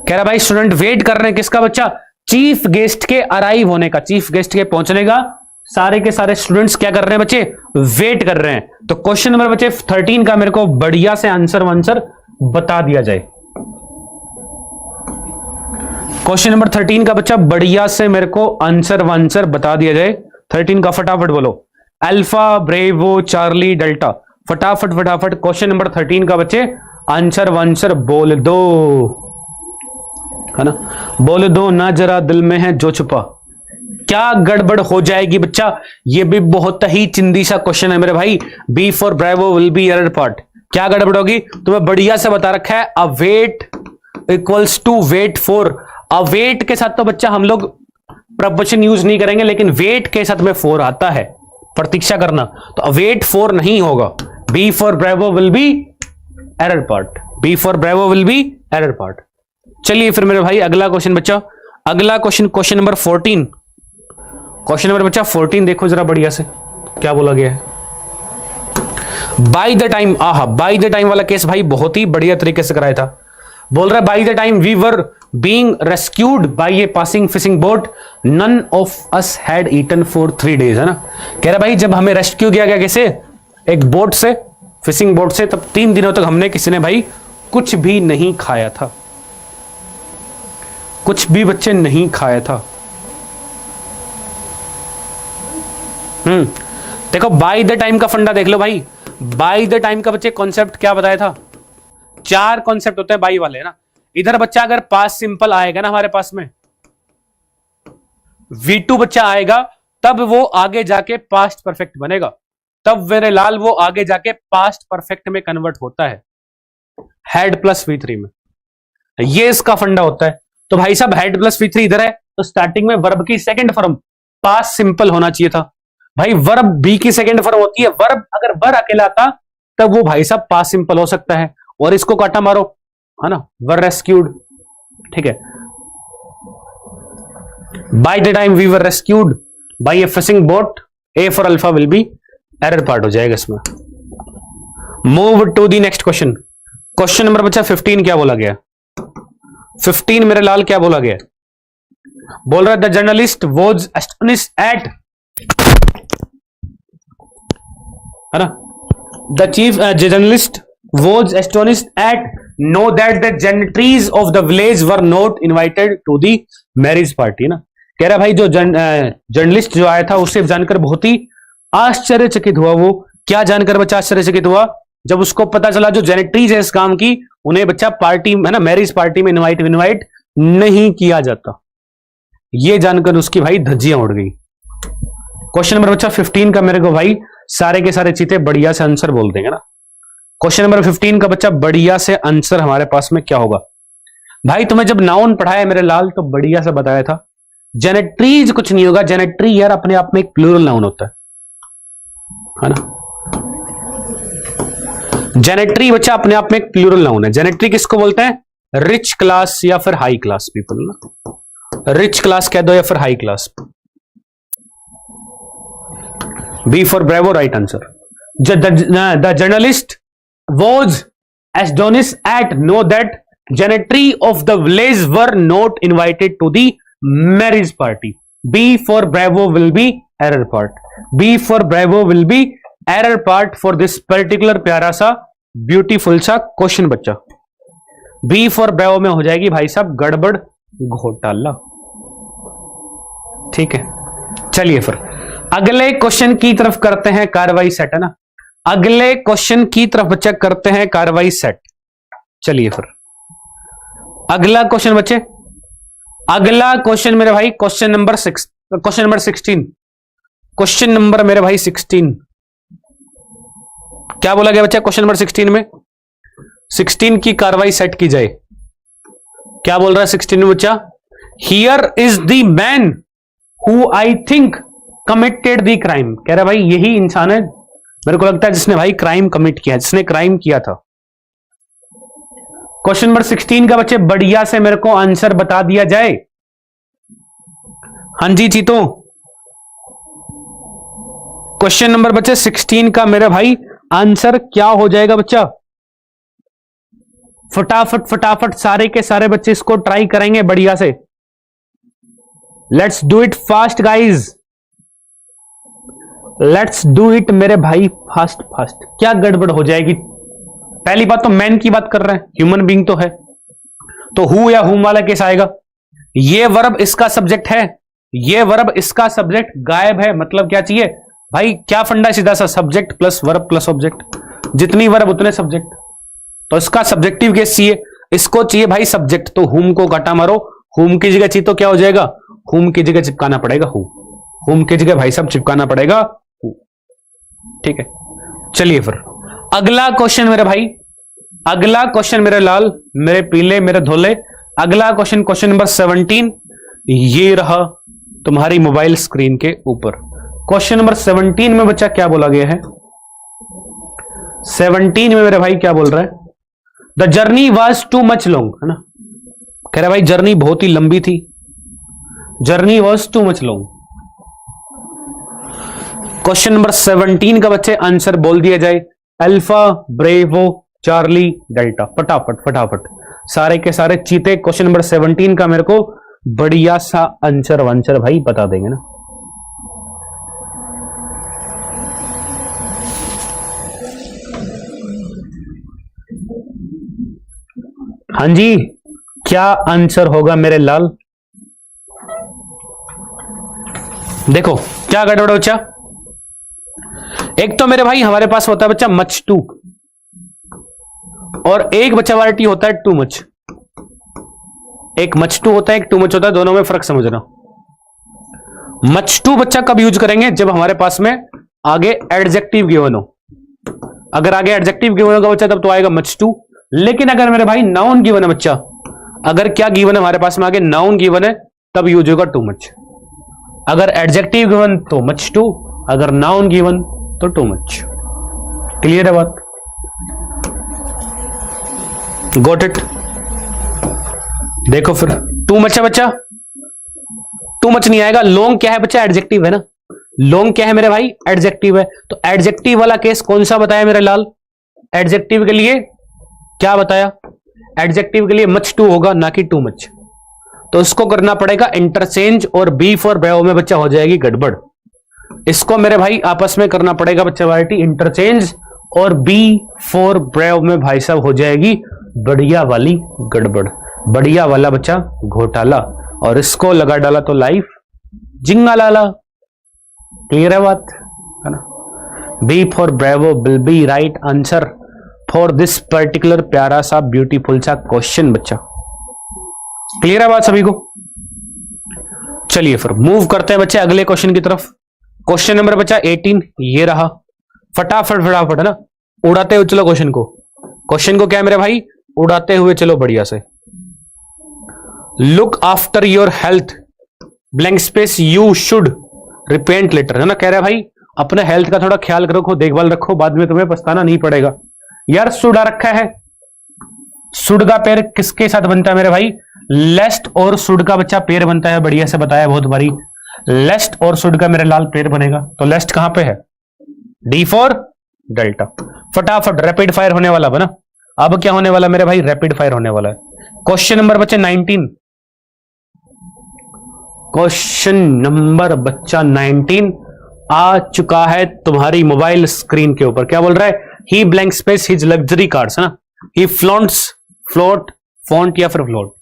कह रहा भाई स्टूडेंट वेट कर रहे हैं किसका बच्चा? चीफ गेस्ट के अराइव होने का, चीफ गेस्ट के पहुंचने का। सारे के सारे स्टूडेंट्स क्या कर रहे हैं बच्चे? वेट कर रहे हैं। तो क्वेश्चन नंबर बच्चे 13 का मेरे को बढ़िया से आंसर बता दिया जाए। क्वेश्चन नंबर 13 का बच्चा बढ़िया से मेरे को आंसर बता दिया जाए। 13 का फटाफट बोलो। अल्फा ब्रेवो चार्ली डेल्टा, फटाफट फटाफट क्वेश्चन नंबर 13 का बच्चे आंसर बोल दो, है ना। बोल दो ना जरा दिल में है जो छुपा। क्या गड़बड़ हो जाएगी बच्चा? ये भी बहुत ही चिंदी सा क्वेश्चन है मेरे भाई। B for bravo will be error part. क्या गड़बड़ होगी? तुम्हें बढ़िया से बता रखा है await equals to wait for. Await के साथ तो बच्चा हम लोग प्रपोजिशन यूज नहीं करेंगे, लेकिन वेट के साथ में फॉर आता है, प्रतीक्षा करना। तो अवेट फॉर नहीं होगा। B for bravo will be error part. B for bravo will be error part. चलिए फिर मेरे भाई अगला क्वेश्चन बच्चा, अगला question question number 14। Question number बच्चा 14 देखो जरा बढ़िया से क्या बोला गया है। बाय द टाइम, आहा बाय द टाइम वाला केस भाई बहुत ही बढ़िया तरीके से कराया था। बोल रहा है by the time we were being rescued by a passing fishing boat none of us had eaten for 3 days, है ना। कह रहा भाई जब हमें रेस्क्यू किया गया कैसे? एक बोट से, फिशिंग बोट से, तब 3 दिनों तक हमने किसी ने भाई कुछ भी नहीं खाया था, कुछ भी बच्चे नहीं खाया था। देखो बाय द टाइम का फंडा देख लो भाई। बाय द टाइम का बच्चे कॉन्सेप्ट क्या बताया था? 4 कॉन्सेप्ट होते हैं बाई वाले ना। इधर बच्चा अगर पास्ट सिंपल आएगा ना हमारे पास में, V2 बच्चा आएगा, तब वो आगे जाके पास्ट परफेक्ट बनेगा, तब मेरे लाल वो आगे जाके पास्ट परफेक्ट में कन्वर्ट होता है हेड प्लस V3 में। ये इसका फंडा होता है। तो भाई साहब हेड प्लस V3 इधर है, तो स्टार्टिंग में वर्ब की सेकंड फॉर्म पास्ट सिंपल होना चाहिए था। भाई वर्ब बी की सेकंड फॉर्म होती है वर्ब, अगर वर अकेला आता तब वो भाई साहब पास्ट सिंपल हो सकता है, और इसको काटा मारो, है ना, वर रेस्क्यूड, ठीक है। By the time we were rescued by a fishing boat, A for alpha will be error part हो जाएगा इसमें। Move to the next question. Question number बच्चा 15 क्या बोला गया? 15 मेरे लाल क्या बोला गया? बोल रहा है the journalist was astonished at, है ना, the chief journalist was astonished at know that the dignitaries of the village were not invited to the marriage party, ना, कह रहा भाई जो जर्नलिस्ट जो आया था उससे जानकर बहुत ही आश्चर्यचकित हुआ। वो क्या जानकर बच्चा आश्चर्यचकित हुआ? जब उसको पता चला जो जेनेटरीज है इस काम की, उन्हें बच्चा पार्टी, है ना, मैरिज पार्टी में इनवाइट नहीं किया जाता। ये जानकर उसकी भाई धज्जियां उड़ गई। क्वेश्चन नंबर बच्चा 15 का मेरे को भाई सारे के सारे चीते बढ़िया से आंसर बोल देंगे ना। क्वेश्चन नंबर 15 का बच्चा बढ़िया से आंसर हमारे पास में क्या होगा? भाई तुम्हें जब नाउन पढ़ाया मेरे लाल तो बढ़िया से बताया था, जेनेटरीज कुछ नहीं होगा, जेनेटरी यार अपने आप में एक प्लूरल नाउन होता है ना। जेनेटरी बच्चा अपने आप में एक प्लूरल नाउन है। जेनेटरी किसको बोलते हैं? रिच क्लास या फिर हाई क्लास पीपल ना, रिच क्लास कह दो या फिर high class. B for bravo, right answer. The journalist was astonished at know that dignitary of the village were not invited to the marriage party. B for bravo will be error part. B for bravo will be error part for this particular प्यारा सा ब्यूटीफुल सा क्वेश्चन बच्चा। बी फॉर ब्रेवो में हो जाएगी भाई साहब गड़बड़ घोटाला, ठीक है। चलिए फिर अगले क्वेश्चन की तरफ करते हैं कार्रवाई सेट, है ना। अगले क्वेश्चन की तरफ बच्चा करते हैं कार्रवाई सेट। चलिए फिर अगला क्वेश्चन बच्चे, अगला क्वेश्चन मेरे भाई क्वेश्चन नंबर 16। क्वेश्चन नंबर मेरे भाई 16 क्या बोला गया बच्चा? क्वेश्चन नंबर 16 में 16 की कार्रवाई सेट की जाए। क्या बोल रहा है 16 में बच्चा? Here is the man who I think committed the crime. कह रहा भाई यही इंसान है मेरे को लगता है जिसने भाई क्राइम कमिट किया, जिसने क्राइम किया था। क्वेश्चन नंबर 16 का बच्चे बढ़िया से मेरे को आंसर बता दिया जाए। हां जी चीतो, क्वेश्चन नंबर बच्चे 16 का मेरे भाई आंसर क्या हो जाएगा बच्चा? फटाफट फटाफट सारे के सारे बच्चे इसको ट्राई करेंगे बढ़िया से। Let's do it fast guys, let's do it मेरे भाई फास्ट फास्ट। क्या गड़बड़ हो जाएगी? पहली बात तो मैन की बात कर रहे हैं, ह्यूमन बीइंग तो है, तो हु या हुम वाला केस आएगा। ये वर्ब इसका सब्जेक्ट है, ये वर्ब इसका सब्जेक्ट गायब है, मतलब क्या चाहिए भाई? क्या फंडा है? सीधा सा subject plus verb plus object, जितनी वर्ब उतने सब्जेक्ट, तो इसका सब्जेक्टिव केस चाहिए, इसको चाहिए भाई सब्जेक्ट। तो हुम को काटा मारो, हुम की जगह चाहिए तो क्या हो जाएगा? हुम की जगह चिपकाना पड़ेगा हु, हुम की जगह भाई साहब चिपकाना पड़ेगा हु, ठीक है। चलिए फिर अगला क्वेश्चन मेरे भाई, अगला क्वेश्चन मेरे लाल, मेरे पीले, मेरे धोले। अगला क्वेश्चन, क्वेश्चन नंबर 17 ये रहा तुम्हारी मोबाइल स्क्रीन के ऊपर। क्वेश्चन नंबर 17 में बच्चा क्या बोला गया है? 17 में मेरे भाई क्या बोल रहा है? The journey was too much long, है ना। कह रहा भाई जर्नी बहुत ही लंबी थी, journey was too much long. Question number 17 का बच्चे आंसर बोल दिया जाए। Alpha, bravo, Charlie, delta. फटाफट फटाफट सारे के सारे चीते क्वेश्चन नंबर 17 का मेरे को बढ़िया सा आंसर वांसर भाई बता देंगे ना। हाँ जी, क्या आंसर होगा मेरे लाल? देखो क्या गड़बड़ बच्चा। एक तो मेरे भाई हमारे पास होता है बच्चा मच टू, और एक बच्चा वाला होता है टू मच। एक मच टू होता है, एक टू मच होता है, दोनों में फर्क समझना। मच टू बच्चा कब यूज करेंगे? जब हमारे पास में आगे एडजेक्टिव गिवन हो। अगर आगे एडजेक्टिव गिवन होगा बच्चा तब तो आएगा मच टू। लेकिन अगर मेरे भाई नाउन गिवन है बच्चा, अगर क्या गिवन है हमारे पास में आगे नाउन गिवन है, तब यूज होगा टू मच। अगर एडजेक्टिव गिवन तो मच टू, अगर नाउन गिवन तो टू मच। क्लियर है बात? Got it? देखो फिर टू मच है बच्चा, टू मच नहीं आएगा। लॉन्ग क्या है बच्चा? एडजेक्टिव है ना। लॉन्ग क्या है मेरे भाई? एडजेक्टिव है। तो एडजेक्टिव वाला केस कौन सा बताया मेरे लाल? एडजेक्टिव के लिए क्या बताया? एडजेक्टिव के लिए मच टू होगा, ना कि टू मच। तो इसको करना पड़ेगा इंटरचेंज, और बी फॉर ब्रेव में बच्चा हो जाएगी गड़बड़। इसको मेरे भाई आपस में करना पड़ेगा बच्चा वाइटी, इंटरचेंज, और बी फॉर ब्रेव में भाई साहब हो जाएगी बढ़िया वाली गड़बड़, बढ़िया वाला बच्चा घोटाला। और इसको लगा डाला तो लाइफ जिंगा लाला। क्लियर है बात? है ना? B for bravo will be right answer for this particular प्यारा सा ब्यूटीफुल सा क्वेश्चन बच्चा। क्लियर है बात सभी को? चलिए फिर मूव करते हैं बच्चे अगले क्वेश्चन की तरफ। क्वेश्चन नंबर बच्चा 18 ये रहा। फटाफट फटाफट है ना, उड़ाते हुए चलो क्वेश्चन को। क्वेश्चन को क्या है मेरे भाई? उड़ाते हुए चलो बढ़िया से। Look after your health blank space you should repent later, है ना। कह रहा है भाई अपने हेल्थ का थोड़ा ख्याल रखो, देखभाल रखो, बाद में तुम्हें पछताना नहीं पड़ेगा। यार शुड आ रखा है, शुड का पेड़ किसके साथ बनता है मेरे भाई? लेस्ट और शुड का बच्चा पेड़ बनता है। बढ़िया से बताया बहुत बारी, लेस्ट और शुड का मेरे लाल पेड़ बनेगा। तो लेस्ट कहां पे है? D for delta. फटाफट रैपिड फायर होने वाला बना। अब क्या होने वाला मेरे भाई? रैपिड फायर होने वाला है। क्वेश्चन नंबर बच्चे 19, क्वेश्चन नंबर बच्चा 19 आ चुका है तुम्हारी मोबाइल स्क्रीन के ऊपर। क्या बोल रहा है? He blank space his luxury cars, है ना। ही फ्लॉन्ट्स, फ्लोट, फॉन्ट या फिर फ्लोट।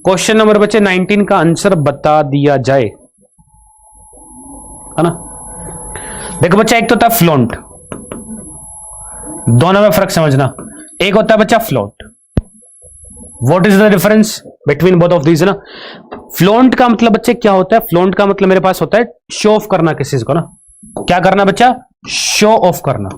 क्वेश्चन नंबर बच्चे 19 का आंसर बता दिया जाए, है ना। देखो बच्चा, एक तो था फ्लॉन्ट, दोनों में फर्क समझना। एक होता है बच्चा float. What is the difference between both of these, है ना। फ्लॉन्ट का मतलब बच्चे क्या होता है? फ्लॉन्ट का मतलब मेरे पास होता है शो ऑफ करना किसी चीज को, ना। क्या करना बच्चा? शो ऑफ करना।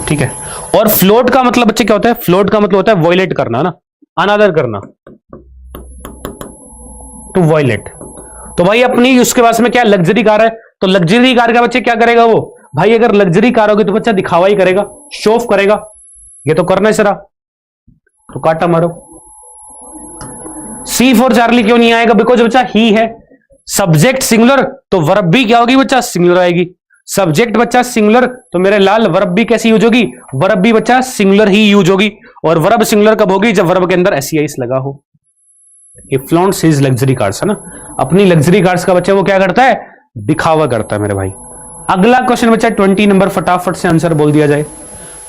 ठीक है। और फ्लोट का मतलब बच्चे क्या होता है? फ्लोट का मतलब होता है वॉयलेट करना, ना, अनादर करना, टू वॉयलेट। तो भाई अपनी उसके पास में क्या लग्जरी कार है, तो लग्जरी कार का बच्चे क्या करेगा वो? भाई अगर लग्जरी कार होगी तो बच्चा दिखावा ही करेगा, शो ऑफ करेगा। ये तो करना है सरा, तो काटा मारो। सी फॉर चार्ली क्यों नहीं आएगा? बिकॉज बच्चा ही है। सब्जेक्ट सिंगुलर तो वर्ब भी क्या होगी बच्चा? सिंगुलर आएगी। सब्जेक्ट बच्चा सिंगुलर तो मेरे लाल वर्ब भी कैसी यूज होगी? वर्ब भी बच्चा सिंगुलर ही यूज होगी। और वर्ब सिंगुलर कब होगी? जब वर्ब के अंदर एस लगा हो। फ्लॉन्ट्स हिज लग्जरी कार्स, है ना। अपनी लग्जरी कार्स का बच्चा वो क्या करता है? दिखावा करता है मेरे भाई। अगला क्वेश्चन बच्चा 20 नंबर, फटाफट से आंसर बोल दिया जाए।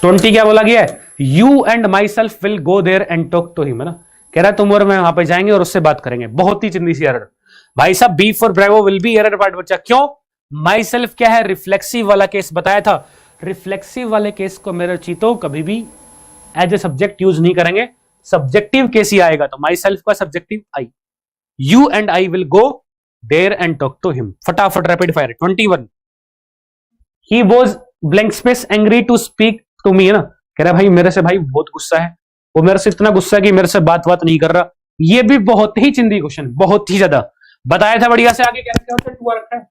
20 क्या बोला गया है? You and myself will go there and talk to him, है ना। कह रहा है तुम और मैं वहां पे जाएंगे और उससे बात करेंगे। बहुत ही चिंदी सी एरर भाई साहब। B for bravo will be error part बच्चा। क्यों? माई सेल्फ क्या है? रिफ्लेक्सिव वाला केस बताया था। रिफ्लेक्सिव वाले केस को मेरे चीतो कभी भी एज ए सब्जेक्ट यूज नहीं करेंगे, सब्जेक्टिव केस ही आएगा। तो माई सेल्फ का subjective I. You and I will go there and talk to him. फटाफट rapid fire. 21, he was blank space angry to speak to me, है ना। कह रहा भाई मेरे से भाई बहुत गुस्सा है, वो मेरे से इतना गुस्सा है कि मेरे से बात नहीं कर रहा। ये भी बहुत ही चिंदी क्वेश्चन, बहुत ही ज्यादा बताया था बढ़िया से। आगे क्या रखा है? टू आ रखा है।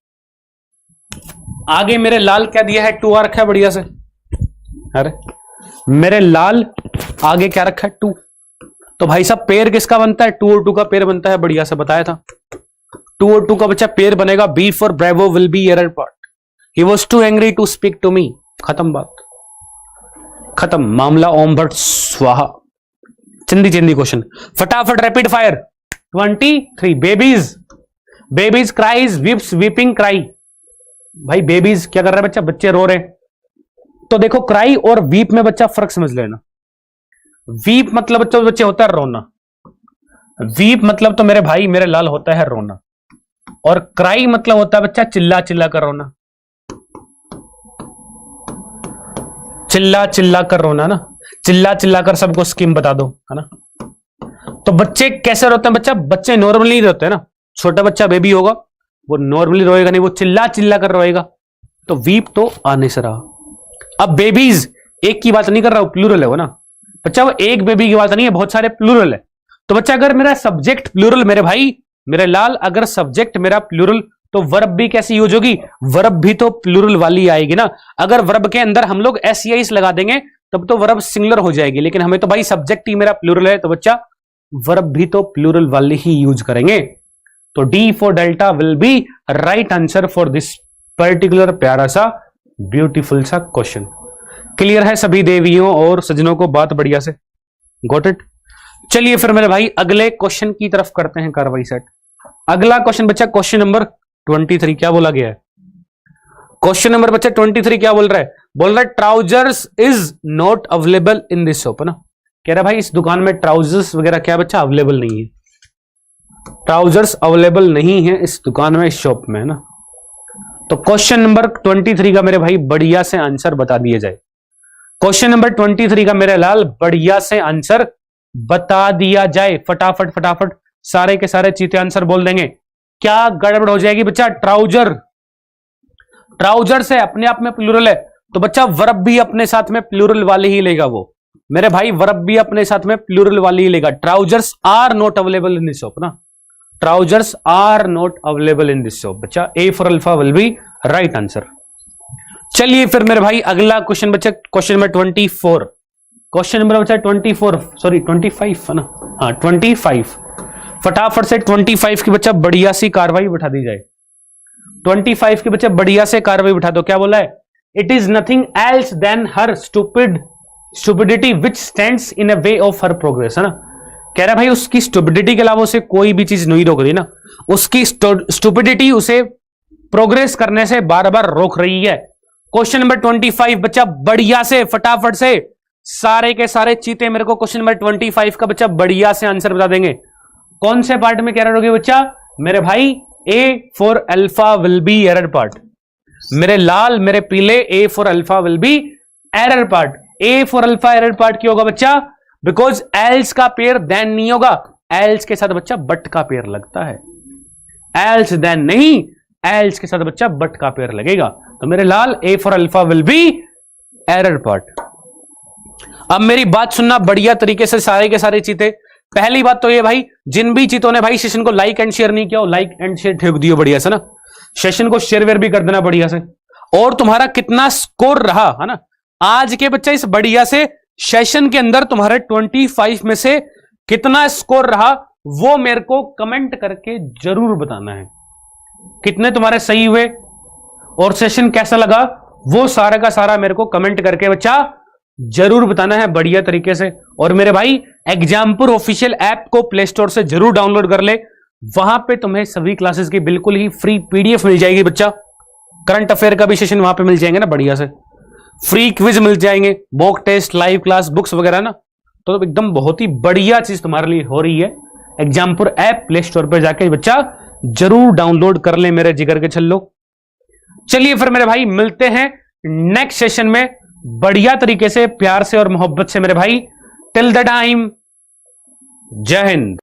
आगे मेरे लाल क्या दिया है? टू आ रखा है बढ़िया से। अरे मेरे लाल आगे क्या रखा है? टू। तो भाई साहब पेयर किसका बनता है? टू और टू का पेयर बनता है, बढ़िया से बताया था। टू और टू का बच्चा पेयर बनेगा। B for bravo will be error part. He was too angry to speak to me. खत्म बात, खत्म मामला। ओम भट्ट स्वाहा। चिंदी चिंदी क्वेश्चन, फटाफट rapid fire. 23, babies, babies cries weeps weeping cry. भाई बेबीज क्या कर रहा है बच्चा? बच्चे रो रहे हैं। तो देखो क्राई और वीप में बच्चा फर्क समझ लेना। वीप मतलब बच्चे होता है रोना। वीप मतलब तो मेरे भाई मेरे लाल होता है रोना। और क्राई मतलब होता है बच्चा चिल्ला चिल्ला कर रोना। चिल्ला चिल्ला कर रोना ना, चिल्ला चिल्ला कर सबको स्कीम बता दो, है ना। तो बच्चे कैसे रोते हैं बच्चा? बच्चे नॉर्मली रोते हैं ना। छोटा बच्चा बेबी होगा वो नॉर्मली रोएगा नहीं, वो चिल्ला चिल्ला कर रोएगा। तो वीप तो आने से रहा। अब बेबीज एक की बात नहीं कर रहा हूं, प्लूरल है वो ना बच्चा। वो एक बेबी की बात नहीं है, बहुत सारे प्लूरल है। तो बच्चा अगर मेरा सब्जेक्ट प्लूरल मेरे भाई मेरे लाल अगर सब्जेक्ट मेरा प्लूरल तो वर्ब भी कैसी यूज होगी, वर्ब भी तो प्लूरल वाली आएगी ना। अगर वर्ब के अंदर हम लोग एस या इस लगा देंगे तब तो वर्ब सिंगुलर हो जाएगी, लेकिन हमें तो भाई सब्जेक्ट ही मेरा प्लूरल है, तो बच्चा वर्ब भी तो प्लूरल वाली ही यूज करेंगे। तो D for delta will be right answer for this particular प्यारा सा ब्यूटीफुल सा क्वेश्चन। क्लियर है सभी देवियों और सज्जनों को बात बढ़िया से, गॉट इट। चलिए फिर मेरे भाई अगले क्वेश्चन की तरफ करते हैं कार्रवाई सेट। अगला क्वेश्चन बच्चा क्वेश्चन नंबर 23 क्या बोला गया है, क्वेश्चन नंबर बच्चा 23 क्या बोल रहा है, बोल रहा है trousers is not available in this shop, है ना। कह रहा है भाई इस दुकान में ट्राउजर्स वगैरह क्या बच्चा अवेलेबल नहीं है, ट्राउजर्स अवेलेबल नहीं है इस दुकान में, इस शॉप में, है ना। तो क्वेश्चन नंबर 23 का मेरे भाई बढ़िया से आंसर बता दिया जाए। क्वेश्चन नंबर 23 का मेरे लाल बढ़िया से आंसर बता दिया जाए, फटाफट फटाफट सारे के सारे चीते आंसर बोल देंगे। क्या गड़बड़ हो जाएगी बच्चा, ट्राउजर, ट्राउजर से अपने आप में प्लूरल है तो बच्चा वर्ब भी अपने साथ में प्लूरल वाली ही लेगा वो, मेरे भाई वर्ब भी अपने साथ में प्लूरल वाली ही लेगा। Trousers are not available in this shop ना, trousers are not available in this shop बच्चा, A for alpha will be right answer. चलिए फिर मेरे भाई अगला क्वेश्चन बच्चा क्वेश्चन नंबर 24, क्वेश्चन नंबर बच्चा 24 सॉरी 25 है ना, हाँ 25। फटाफट से 25 की बच्चा बढ़िया सी कार्रवाई बिठा दी जाए, 25 की बच्चा बढ़िया से कार्रवाई बिठा दो। क्या बोला है, it is nothing else than her stupidity which stands in a way of her progress, है ना। कह रहा है भाई उसकी स्टूपिडिटी के अलावा उसे कोई भी चीज नहीं रोक रही ना, उसकी स्टूपिडिटी उसे प्रोग्रेस करने से बार बार रोक रही है। क्वेश्चन नंबर 25 बच्चा बढ़िया से फटाफट से सारे के सारे चीते मेरे को क्वेश्चन नंबर 25 का बच्चा बढ़िया से आंसर बता देंगे। कौन से पार्ट में एरर होगी बच्चा, मेरे भाई ए for alpha will be error part, मेरे लाल मेरे पीले ए for alpha will be error part. A for alpha error part क्यों होगा बच्चा, बिकॉज एल्स का पेयर देन नहीं होगा, एल्स के साथ बच्चा बट का पेयर लगता है, एल्स देन नहीं, एल्स के साथ बच्चा बट का पेयर लगेगा। तो मेरे लाल A for alpha will be error part. अब मेरी बात सुनना बढ़िया तरीके से सारे के सारे चीते। पहली बात तो ये भाई जिन भी चीतों ने भाई सेशन को लाइक एंड शेयर नहीं किया, लाइक एंड शेयर ठेक दियो बढ़िया से ना, सेशन को शेयर वेयर भी कर देना बढ़िया से। और तुम्हारा कितना स्कोर रहा है ना आज के बच्चा इस बढ़िया से सेशन के अंदर, तुम्हारे 25 में से कितना स्कोर रहा वो मेरे को कमेंट करके जरूर बताना है। कितने तुम्हारे सही हुए और सेशन कैसा लगा वो सारा का सारा मेरे को कमेंट करके बच्चा जरूर बताना है बढ़िया तरीके से। और मेरे भाई एग्जामपुर ऑफिशियल ऐप को प्ले स्टोर से जरूर डाउनलोड कर ले, वहां पे तुम्हें सभी क्लासेस की बिल्कुल ही फ्री पीडीएफ मिल जाएगी बच्चा, करंट अफेयर का भी सेशन वहां पे मिल जाएंगे ना बढ़िया से, फ्री क्विज मिल जाएंगे, mock test, live class, books वगैरह ना। तो एकदम बहुत ही बढ़िया चीज तुम्हारे लिए हो रही है। एग्जामपुर ऐप प्ले स्टोर पर जाके बच्चा जरूर डाउनलोड कर ले मेरे जिगर के छल्लो। चलिए फिर मेरे भाई मिलते हैं नेक्स्ट सेशन में बढ़िया तरीके से, प्यार से और मोहब्बत से मेरे भाई। टिल द टाइम जय हिंद।